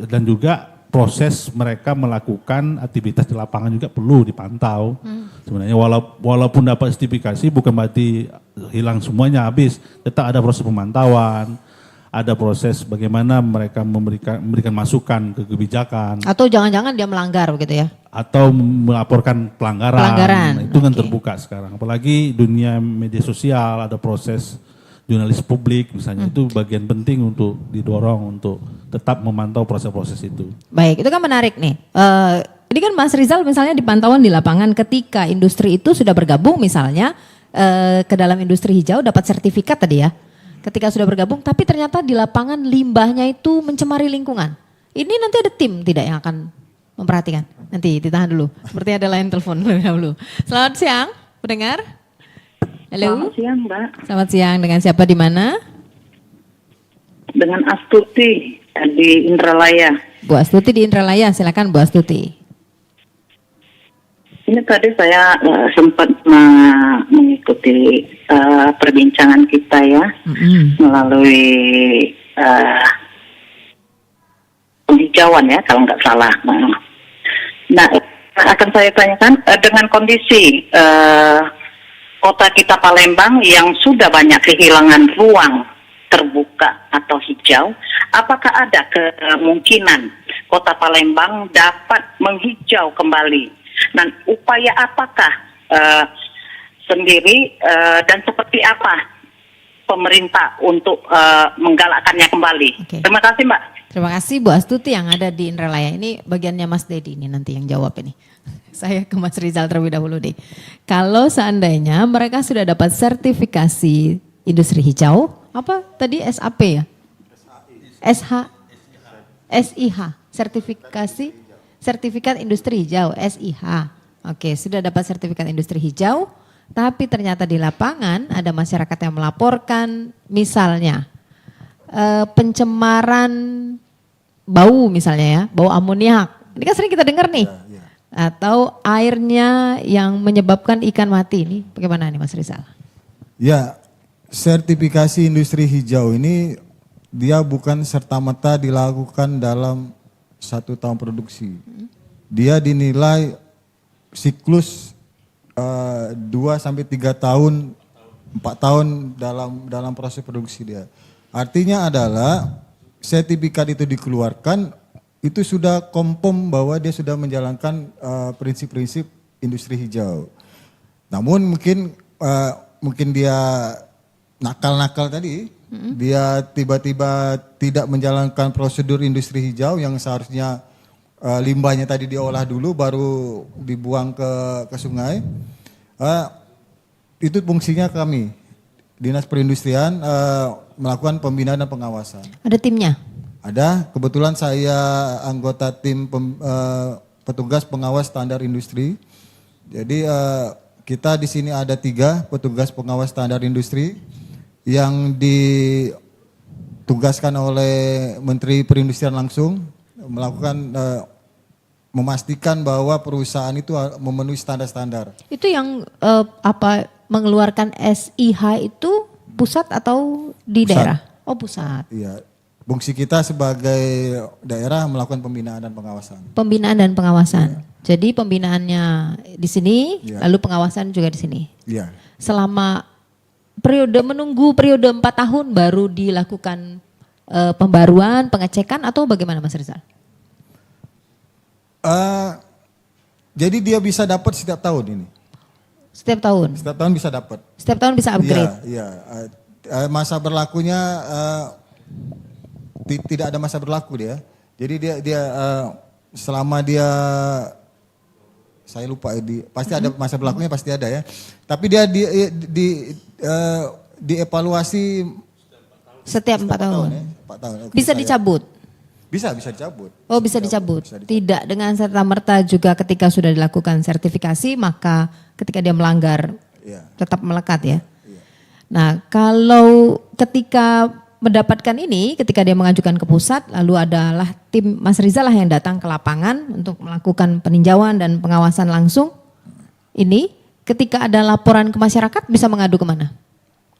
Dan juga proses mereka melakukan aktivitas di lapangan juga perlu dipantau. Sebenarnya walaupun dapat sertifikasi bukan berarti hilang semuanya habis. Tetap ada proses pemantauan, ada proses bagaimana mereka memberikan masukan ke kebijakan. Atau jangan-jangan dia melanggar begitu ya? Atau melaporkan pelanggaran. Itu kan terbuka sekarang. Apalagi dunia media sosial, ada proses jurnalis publik misalnya, itu bagian penting untuk didorong untuk tetap memantau proses-proses itu. Baik, itu kan menarik nih. Ini kan Mas Rizal misalnya di pantauan di lapangan ketika industri itu sudah bergabung misalnya ke dalam industri hijau dapat sertifikat tadi ya. Ketika sudah bergabung tapi ternyata di lapangan limbahnya itu mencemari lingkungan. Ini nanti ada tim tidak yang akan memperhatikan? Nanti ditahan dulu. Seperti ada lain telepon lebih dahulu. Selamat siang, pendengar. Halo. Selamat siang, Mbak. Selamat siang, dengan siapa di mana? Dengan Astuti di Indralaya. Bu Astuti di Indralaya, silakan Bu Astuti. Ini tadi saya sempat mengikuti perbincangan kita ya, melalui penghijauan ya kalau nggak salah. Nah, akan saya tanyakan dengan kondisi kota kita Palembang yang sudah banyak kehilangan ruang terbuka atau hijau, apakah ada kemungkinan kota Palembang dapat menghijau kembali? Dan upaya apakah sendiri dan seperti apa pemerintah untuk menggalakkannya kembali? Oke. Terima kasih, Mbak. Terima kasih Bu Astuti yang ada di Indralaya. Ini bagiannya Mas Dedi ini nanti yang jawab ini. Saya ke Mas Rizal terlebih dahulu deh. Kalau seandainya mereka sudah dapat sertifikasi industri hijau, apa tadi SAP ya? SIH, sertifikat industri hijau, SIH. Oke, sudah dapat sertifikat industri hijau, tapi ternyata di lapangan ada masyarakat yang melaporkan misalnya pencemaran bau misalnya ya, bau amoniak. Ini kan sering kita dengar nih. Atau airnya yang menyebabkan ikan mati. Ini bagaimana nih Mas Rizal? Ya, sertifikasi industri hijau ini dia bukan serta-merta dilakukan dalam 1 tahun produksi. Dia dinilai siklus 2 sampai 3 tahun, 4 tahun dalam proses produksi dia. Artinya adalah sertifikat itu dikeluarkan, itu sudah confirm bahwa dia sudah menjalankan prinsip-prinsip industri hijau. Namun mungkin dia nakal-nakal tadi, dia tiba-tiba tidak menjalankan prosedur industri hijau yang seharusnya limbahnya tadi diolah dulu baru dibuang ke sungai. Itu fungsinya kami, Dinas Perindustrian, melakukan pembinaan dan pengawasan. Ada timnya? Ada, kebetulan saya anggota tim petugas pengawas standar industri. Jadi kita di sini ada 3 petugas pengawas standar industri yang ditugaskan oleh Menteri Perindustrian langsung melakukan memastikan bahwa perusahaan itu memenuhi standar-standar. Itu yang mengeluarkan SIH itu pusat atau di daerah? Oh pusat. Iya. Fungsi kita sebagai daerah melakukan pembinaan dan pengawasan. Pembinaan dan pengawasan. Ya. Jadi pembinaannya di sini, lalu pengawasan juga di sini. Iya. Selama menunggu periode 4 tahun baru dilakukan pembaruan, pengecekan atau bagaimana Mas Rizal? Jadi dia bisa dapat setiap tahun ini. Setiap tahun? Setiap tahun bisa dapat. Setiap tahun bisa upgrade? Iya. Masa berlakunya tidak ada masa berlaku dia. Jadi dia selama dia, saya lupa pasti ada masa berlakunya, pasti ada ya. Tapi dia dievaluasi setiap 4 tahun. Ya, 4 tahun. Okay, bisa dicabut? Bisa dicabut. Oh, bisa dicabut. Bisa dicabut. Tidak dengan serta-merta juga ketika sudah dilakukan sertifikasi, maka ketika dia melanggar Iya. tetap melekat ya. Iya. Nah, kalau ketika mendapatkan ini, ketika dia mengajukan ke pusat, lalu adalah tim Mas Rizal lah yang datang ke lapangan untuk melakukan peninjauan dan pengawasan langsung. Ini ketika ada laporan ke masyarakat bisa mengadu kemana?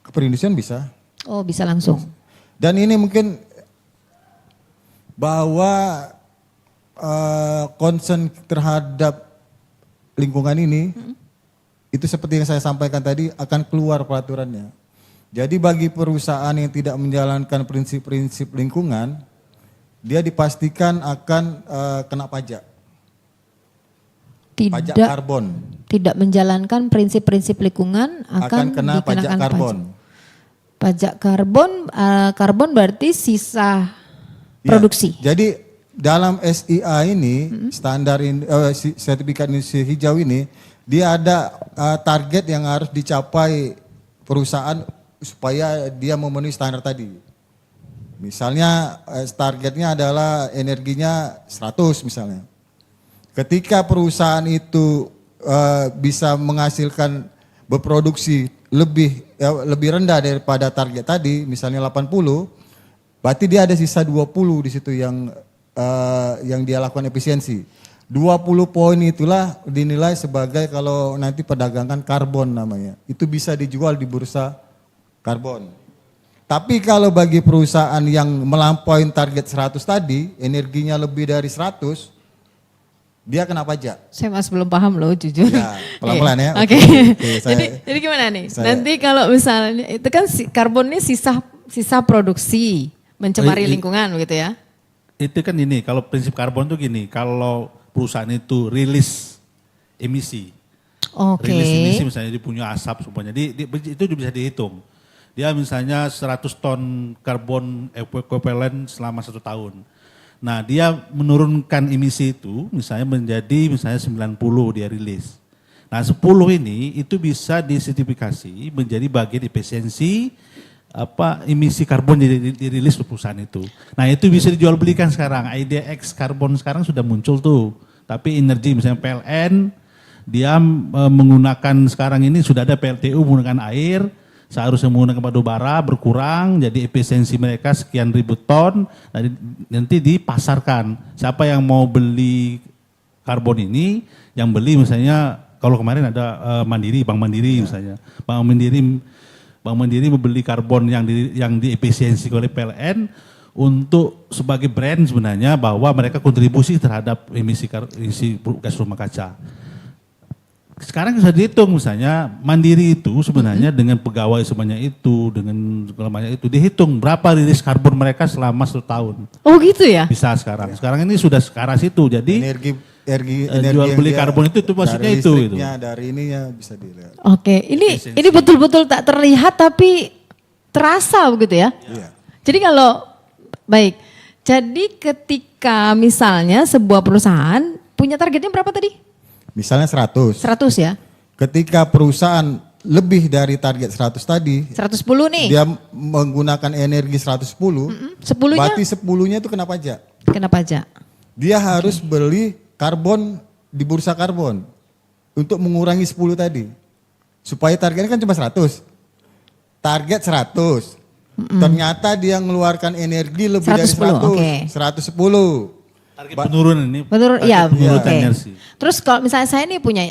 Ke perindustrian bisa. Oh, bisa langsung. Dan ini mungkin bahwa concern terhadap lingkungan ini, itu seperti yang saya sampaikan tadi akan keluar peraturannya. Jadi bagi perusahaan yang tidak menjalankan prinsip-prinsip lingkungan, dia dipastikan akan kena pajak. Pajak karbon. Tidak menjalankan prinsip-prinsip lingkungan akan kena pajak dikenakan karbon. Pajak karbon berarti sisa produksi. Ya, jadi dalam SIA ini, standar sertifikat industri hijau ini, dia ada target yang harus dicapai perusahaan supaya dia memenuhi standar tadi. Misalnya targetnya adalah energinya 100 misalnya. Ketika perusahaan itu bisa menghasilkan berproduksi lebih rendah daripada target tadi, misalnya 80, berarti dia ada sisa 20 di situ yang dia lakukan efisiensi. 20 poin itulah dinilai sebagai kalau nanti perdagangan karbon namanya. Itu bisa dijual di bursa karbon. Tapi kalau bagi perusahaan yang melampaui target 100 tadi, energinya lebih dari 100, dia kena pajak. Saya masih belum paham loh jujur. Ya, pelan-pelan ya. Oke. Oke, Jadi gimana nih? Nanti kalau misalnya itu kan karbon ini sisa produksi, mencemari lingkungan gitu ya. Itu kan ini, kalau prinsip karbon tuh gini, kalau perusahaan itu rilis emisi. Oke. Rilis emisi misalnya dia punya asap semuanya, itu bisa dihitung. Dia misalnya 100 ton karbon ekuivalen selama 1 tahun. Nah dia menurunkan emisi itu misalnya menjadi 90 dia rilis. Nah 10 ini itu bisa disertifikasi menjadi bagian efisiensi emisi karbon dirilis perusahaan itu. Nah itu bisa dijual belikan sekarang, IDX karbon sekarang sudah muncul tuh. Tapi energi misalnya PLN dia menggunakan sekarang ini sudah ada PLTU menggunakan air, seharusnya menggunakan batu bara berkurang, jadi efisiensi mereka sekian ribu ton, nanti dipasarkan. Siapa yang mau beli karbon ini, yang beli misalnya kalau kemarin ada Mandiri, Bank Mandiri misalnya, Bank Mandiri membeli karbon yang diefisiensi oleh PLN untuk sebagai brand sebenarnya bahwa mereka kontribusi terhadap emisi gas rumah kaca. Sekarang bisa dihitung misalnya Mandiri itu sebenarnya dengan pegawai sebanyak itu, dengan segala macam itu dihitung berapa rilis karbon mereka selama 1 tahun. Oh gitu ya? Bisa sekarang. Sekarang ini sudah ke arah situ. Jadi energi jual beli karbon itu maksudnya itu gitu. Dari ininya bisa dilihat. Oke, ini betul-betul tak terlihat tapi terasa begitu ya? Iya. Jadi kalau baik. Jadi ketika misalnya sebuah perusahaan punya targetnya berapa tadi? Misalnya 100. 100 ya? Ketika perusahaan lebih dari target 100 tadi, 110 nih. dia menggunakan energi 110, 10-nya? berarti 10-nya itu kena pajak. Kena pajak. Dia harus beli karbon di bursa karbon untuk mengurangi 10 tadi. Supaya targetnya kan cuma 100. Target 100. Ternyata dia mengeluarkan energi lebih 110, dari 100. oke. 110. Target penurunan ini. Iya, penurunan oke. energi. Terus kalau misalnya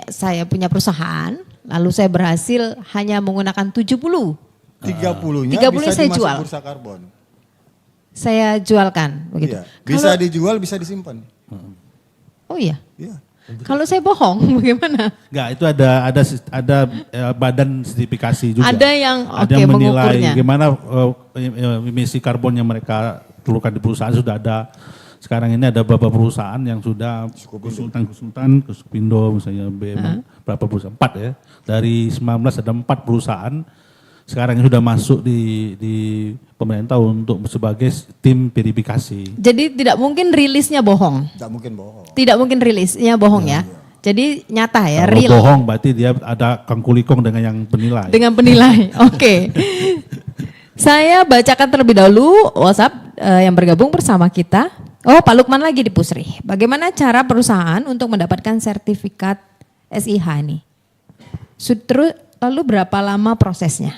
saya punya perusahaan, lalu saya berhasil hanya menggunakan 70. 30-nya 30 bisa saya dimasuk jual. bursa karbon. Saya jualkan begitu. Iya. Bisa dijual, bisa disimpan. Oh iya. Iya. Kalau saya bohong bagaimana? Enggak, itu ada badan sertifikasi juga. Ada yang menilai mengukurnya. gimana emisi karbon yang mereka keluarkan di perusahaan sudah ada. Sekarang ini ada beberapa perusahaan yang sudah konsultan, Kusupindo misalnya berapa perusahaan? 4 ya. Dari 19 ada 4 perusahaan sekarang yang sudah masuk di pemerintah untuk sebagai tim verifikasi. Jadi tidak mungkin rilisnya bohong. Tidak mungkin bohong. Tidak mungkin rilisnya bohong ya. Jadi nyata ya, Kalau real. bohong berarti dia ada kangkulikong dengan yang penilai. Dengan penilai. Oke. Saya bacakan terlebih dahulu WhatsApp yang bergabung bersama kita. Oh, Pak Lukman lagi di Pusri. Bagaimana cara perusahaan untuk mendapatkan sertifikat SIH ini? Lalu berapa lama prosesnya?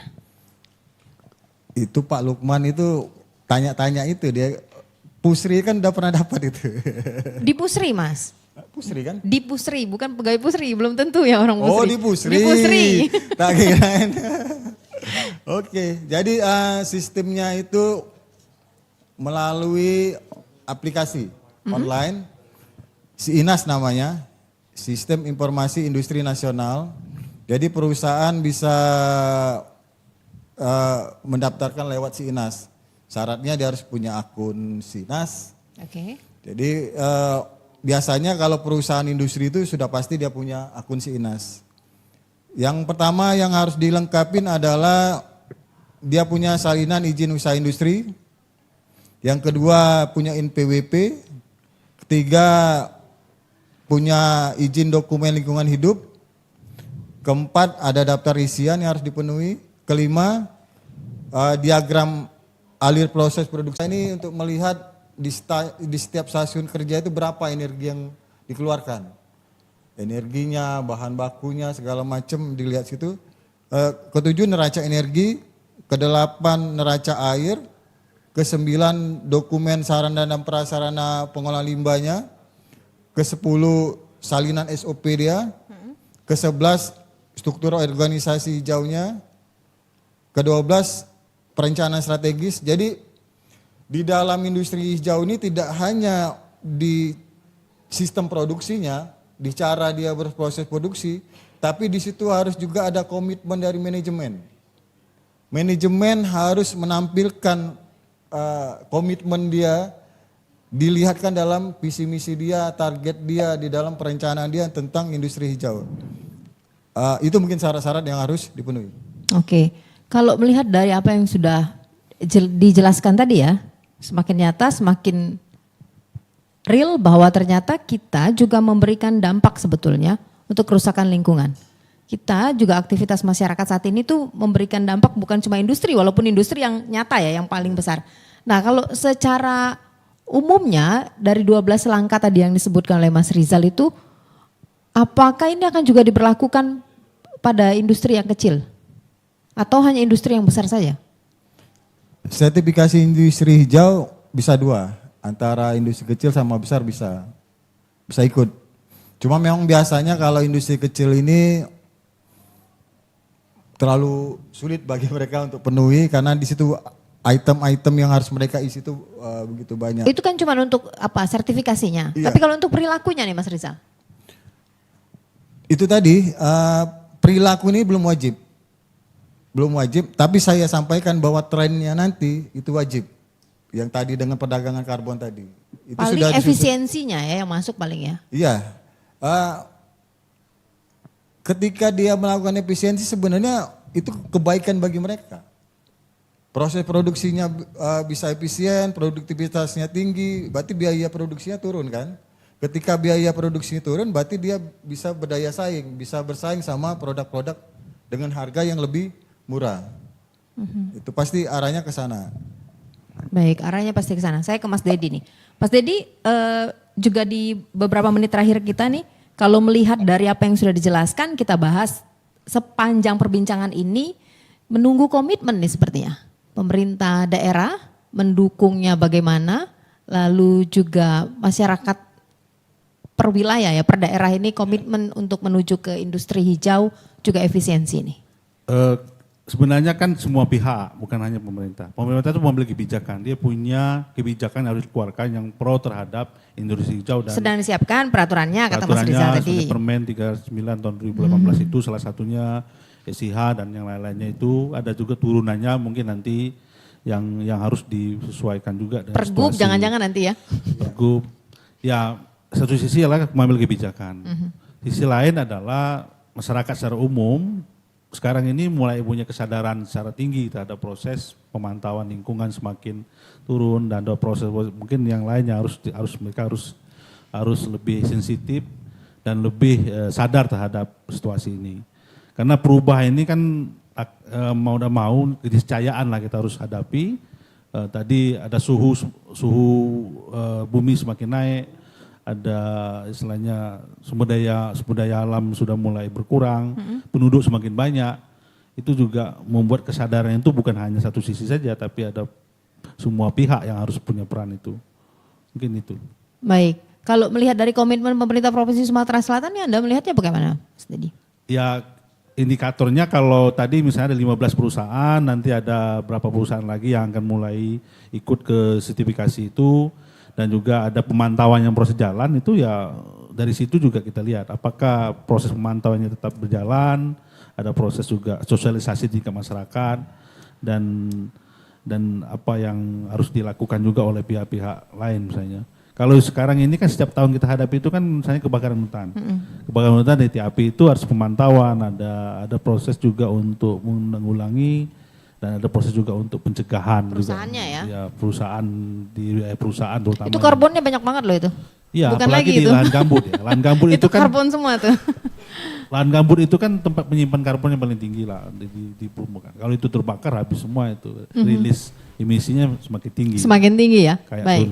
Itu Pak Lukman itu tanya-tanya itu, dia Pusri kan udah pernah dapat itu. Di Pusri, Mas. Pusri kan? Di Pusri, bukan pegawai Pusri, belum tentu ya orang Pusri. Oh, di Pusri. Di Pusri. Tak kirain. Oke, jadi sistemnya itu melalui aplikasi online, SIINAS namanya, Sistem Informasi Industri Nasional. Jadi perusahaan bisa mendaftarkan lewat SIINAS. Syaratnya dia harus punya akun SIINAS. Oke. Jadi biasanya kalau perusahaan industri itu sudah pasti dia punya akun SIINAS. Yang pertama yang harus dilengkapin adalah dia punya salinan izin usaha industri. Yang kedua punya NPWP. Ketiga punya izin dokumen lingkungan hidup. Keempat ada daftar isian yang harus dipenuhi. Kelima diagram alir proses produksi ini untuk melihat di setiap stasiun kerja itu berapa energi yang dikeluarkan. Energinya, bahan bakunya, segala macam dilihat situ. Ketujuh neraca energi, kedelapan neraca air, ke-9 dokumen sarana dan prasarana pengolahan limbahnya, ke-10 salinan SOP dia, ke-11 struktur organisasi hijaunya, ke-12 perencanaan strategis. Jadi di dalam industri hijau ini tidak hanya di sistem produksinya, di cara dia berproses produksi, tapi di situ harus juga ada komitmen dari manajemen. Manajemen harus menampilkan komitmen dia, dilihatkan dalam visi misi dia, target dia di dalam perencanaan dia tentang industri hijau. Itu mungkin syarat-syarat yang harus dipenuhi. Oke, kalau melihat dari apa yang sudah dijelaskan tadi ya, semakin nyata, semakin real bahwa ternyata kita juga memberikan dampak sebetulnya untuk kerusakan lingkungan. Kita juga aktivitas masyarakat saat ini tuh memberikan dampak bukan cuma industri, walaupun industri yang nyata ya, yang paling besar. Nah kalau secara umumnya dari 12 langkah tadi yang disebutkan oleh Mas Rizal itu, apakah ini akan juga diberlakukan pada industri yang kecil? Atau hanya industri yang besar saja? Sertifikasi industri hijau bisa dua, antara industri kecil sama besar bisa ikut. Cuma memang biasanya kalau industri kecil ini terlalu sulit bagi mereka untuk penuhi karena di situ item-item yang harus mereka isi itu begitu banyak. Itu kan cuma untuk apa sertifikasinya. Iya. Tapi kalau untuk perilakunya nih Mas Rizal? Itu tadi perilaku ini belum wajib. Tapi saya sampaikan bahwa trennya nanti itu wajib. Yang tadi dengan perdagangan karbon tadi. Itu paling sudah efisiensinya ya yang masuk paling ya. Iya. Ketika dia melakukan efisiensi sebenarnya itu kebaikan bagi mereka. Proses produksinya bisa efisien, produktivitasnya tinggi, berarti biaya produksinya turun kan. Ketika biaya produksinya turun berarti dia bisa berdaya saing, bisa bersaing sama produk-produk dengan harga yang lebih murah. Itu pasti arahnya ke sana. Baik, arahnya pasti ke sana. Saya ke Mas Dedi nih. Mas Dedi juga di beberapa menit terakhir kita nih, kalau melihat dari apa yang sudah dijelaskan, kita bahas sepanjang perbincangan ini menunggu komitmen nih sepertinya. Pemerintah daerah mendukungnya bagaimana, lalu juga masyarakat per wilayah ya, per daerah ini komitmen untuk menuju ke industri hijau juga efisiensi nih. Sebenarnya kan semua pihak, bukan hanya pemerintah. Pemerintah itu memiliki kebijakan, dia punya kebijakan yang harus dikeluarkan yang pro terhadap industri hijau. Dan sedang disiapkan peraturannya kata Mas Rizal tadi. Permen 39 tahun 2018 itu salah satunya SIH dan yang lain-lainnya itu ada juga turunannya mungkin nanti yang harus disesuaikan juga dengan Pergub situasi. Jangan-jangan nanti ya. Pergub, ya satu sisi adalah mengambil kebijakan. Sisi lain adalah masyarakat secara umum sekarang ini mulai punya kesadaran secara tinggi terhadap proses pemantauan lingkungan semakin turun dan ada proses mungkin yang lainnya mereka harus lebih sensitif dan lebih sadar terhadap situasi ini. Karena perubahan ini kan mau tidak mau keniscayaan lah kita harus hadapi tadi ada suhu bumi semakin naik, ada istilahnya sumber daya alam sudah mulai berkurang, penduduk semakin banyak. Itu juga membuat kesadaran itu bukan hanya satu sisi saja, tapi ada semua pihak yang harus punya peran itu. Mungkin itu. Baik, kalau melihat dari komitmen pemerintah Provinsi Sumatera Selatan, ya Anda melihatnya bagaimana, Mas Dedi? Ya indikatornya kalau tadi misalnya ada 15 perusahaan, nanti ada berapa perusahaan lagi yang akan mulai ikut ke sertifikasi itu, dan juga ada pemantauan yang proses jalan itu ya dari situ juga kita lihat apakah proses pemantauannya tetap berjalan, ada proses juga sosialisasi di masyarakat, dan apa yang harus dilakukan juga oleh pihak-pihak lain misalnya. Kalau sekarang ini kan setiap tahun kita hadapi itu kan misalnya kebakaran hutan. Kebakaran hutan dari api itu harus pemantauan, ada proses juga untuk menanggulangi, dan ada proses juga untuk pencegahan. Perusahaannya juga. ya? Ya perusahaan terutama. Itu karbonnya banyak banget loh itu. Iya, bukan apalagi lagi di itu. lahan gambut ya. Lahan gambut itu kan karbon semua tuh. lahan gambut itu kan tempat menyimpan karbon yang paling tinggi lah di permukaan. Kalau itu terbakar habis semua itu. Rilis emisinya semakin tinggi. Semakin tinggi ya. Kayak Baik.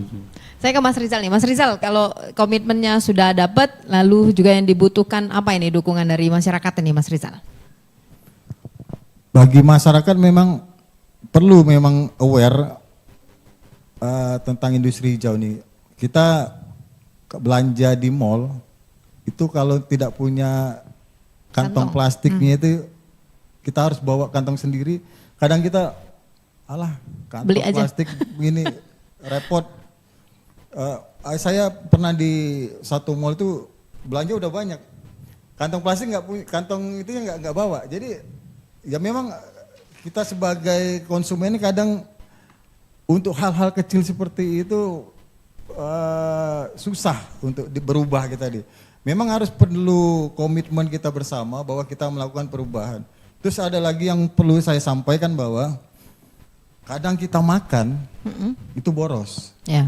Saya ke Mas Rizal nih. Mas Rizal, kalau komitmennya sudah dapat, lalu juga yang dibutuhkan apa ini dukungan dari masyarakat ini, Mas Rizal? Bagi masyarakat memang perlu memang aware tentang industri hijau ini. Kita belanja di mall itu kalau tidak punya kantong plastiknya itu kita harus bawa kantong sendiri. Kadang kita kantong beli aja. plastik begini repot. Saya pernah di satu mall itu belanja udah banyak, kantong plastik nggak punya, kantong itu nggak bawa. Jadi ya memang kita sebagai konsumen kadang untuk hal-hal kecil seperti itu susah untuk berubah kita di. Memang harus perlu komitmen kita bersama bahwa kita melakukan perubahan. Terus ada lagi yang perlu saya sampaikan bahwa kadang kita makan itu boros. Ya.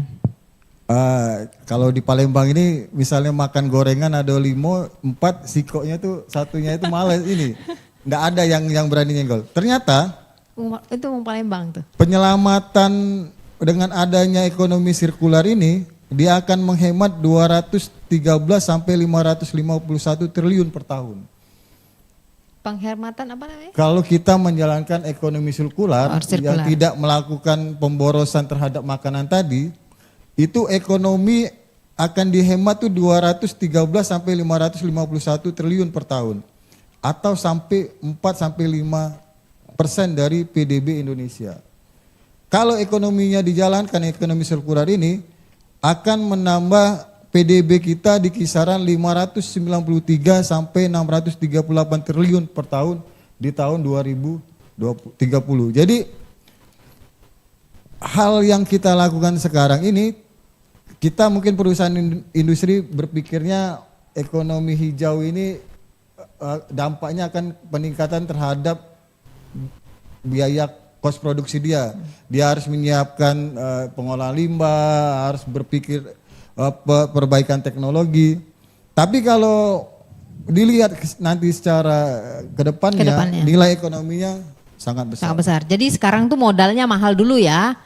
Kalau di Palembang ini misalnya makan gorengan ada 5, 4 sikonya tuh satunya itu males ini. Nggak ada yang berani nyenggol. Ternyata itu Palembang tuh. Penyelamatan dengan adanya ekonomi sirkular ini dia akan menghemat 213 sampai 551 triliun per tahun. Penghematan apa namanya? Kalau kita menjalankan ekonomi sirkular yang tidak melakukan pemborosan terhadap makanan tadi, itu ekonomi akan dihemat tuh 213 sampai 551 triliun per tahun. Atau sampai 4 sampai 5% dari PDB Indonesia. Kalau ekonominya dijalankan, ekonomi sirkular ini akan menambah PDB kita di kisaran 593 sampai 638 triliun per tahun di tahun 2030. Jadi hal yang kita lakukan sekarang ini, kita mungkin perusahaan industri berpikirnya ekonomi hijau ini dampaknya akan peningkatan terhadap biaya kos produksi dia. Dia harus menyiapkan pengolahan limbah, harus berpikir perbaikan teknologi. Tapi kalau dilihat nanti secara kedepannya. Nilai ekonominya sangat besar. Sangat besar. Jadi sekarang tuh modalnya mahal dulu ya.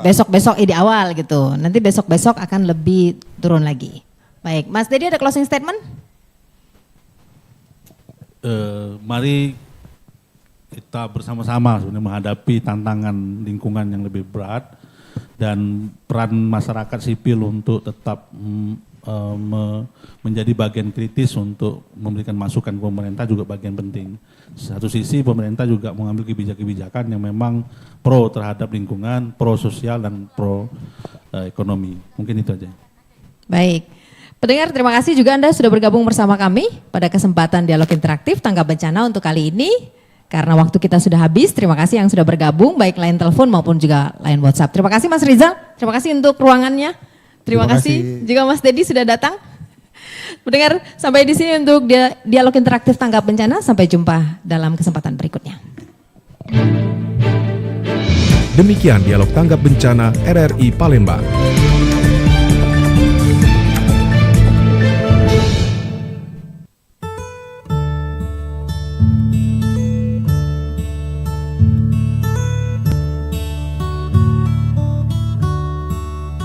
Besok-besok di awal gitu. Nanti besok-besok akan lebih turun lagi. Baik, Mas Dedi ada closing statement? Mari kita bersama-sama sebenarnya menghadapi tantangan lingkungan yang lebih berat, dan peran masyarakat sipil untuk tetap menjadi bagian kritis untuk memberikan masukan ke pemerintah juga bagian penting. Satu sisi pemerintah juga mengambil kebijakan-kebijakan yang memang pro terhadap lingkungan, pro sosial dan pro ekonomi. Mungkin itu aja. Baik. Pendengar, terima kasih juga Anda sudah bergabung bersama kami pada kesempatan Dialog Interaktif Tanggap Bencana untuk kali ini. Karena waktu kita sudah habis, terima kasih yang sudah bergabung, baik line telepon maupun juga line WhatsApp. Terima kasih Mas Rizal, terima kasih untuk ruangannya. Terima kasih juga Mas Dedi sudah datang. Pendengar, sampai di sini untuk Dialog Interaktif Tanggap Bencana. Sampai jumpa dalam kesempatan berikutnya. Demikian Dialog Tanggap Bencana RRI Palembang.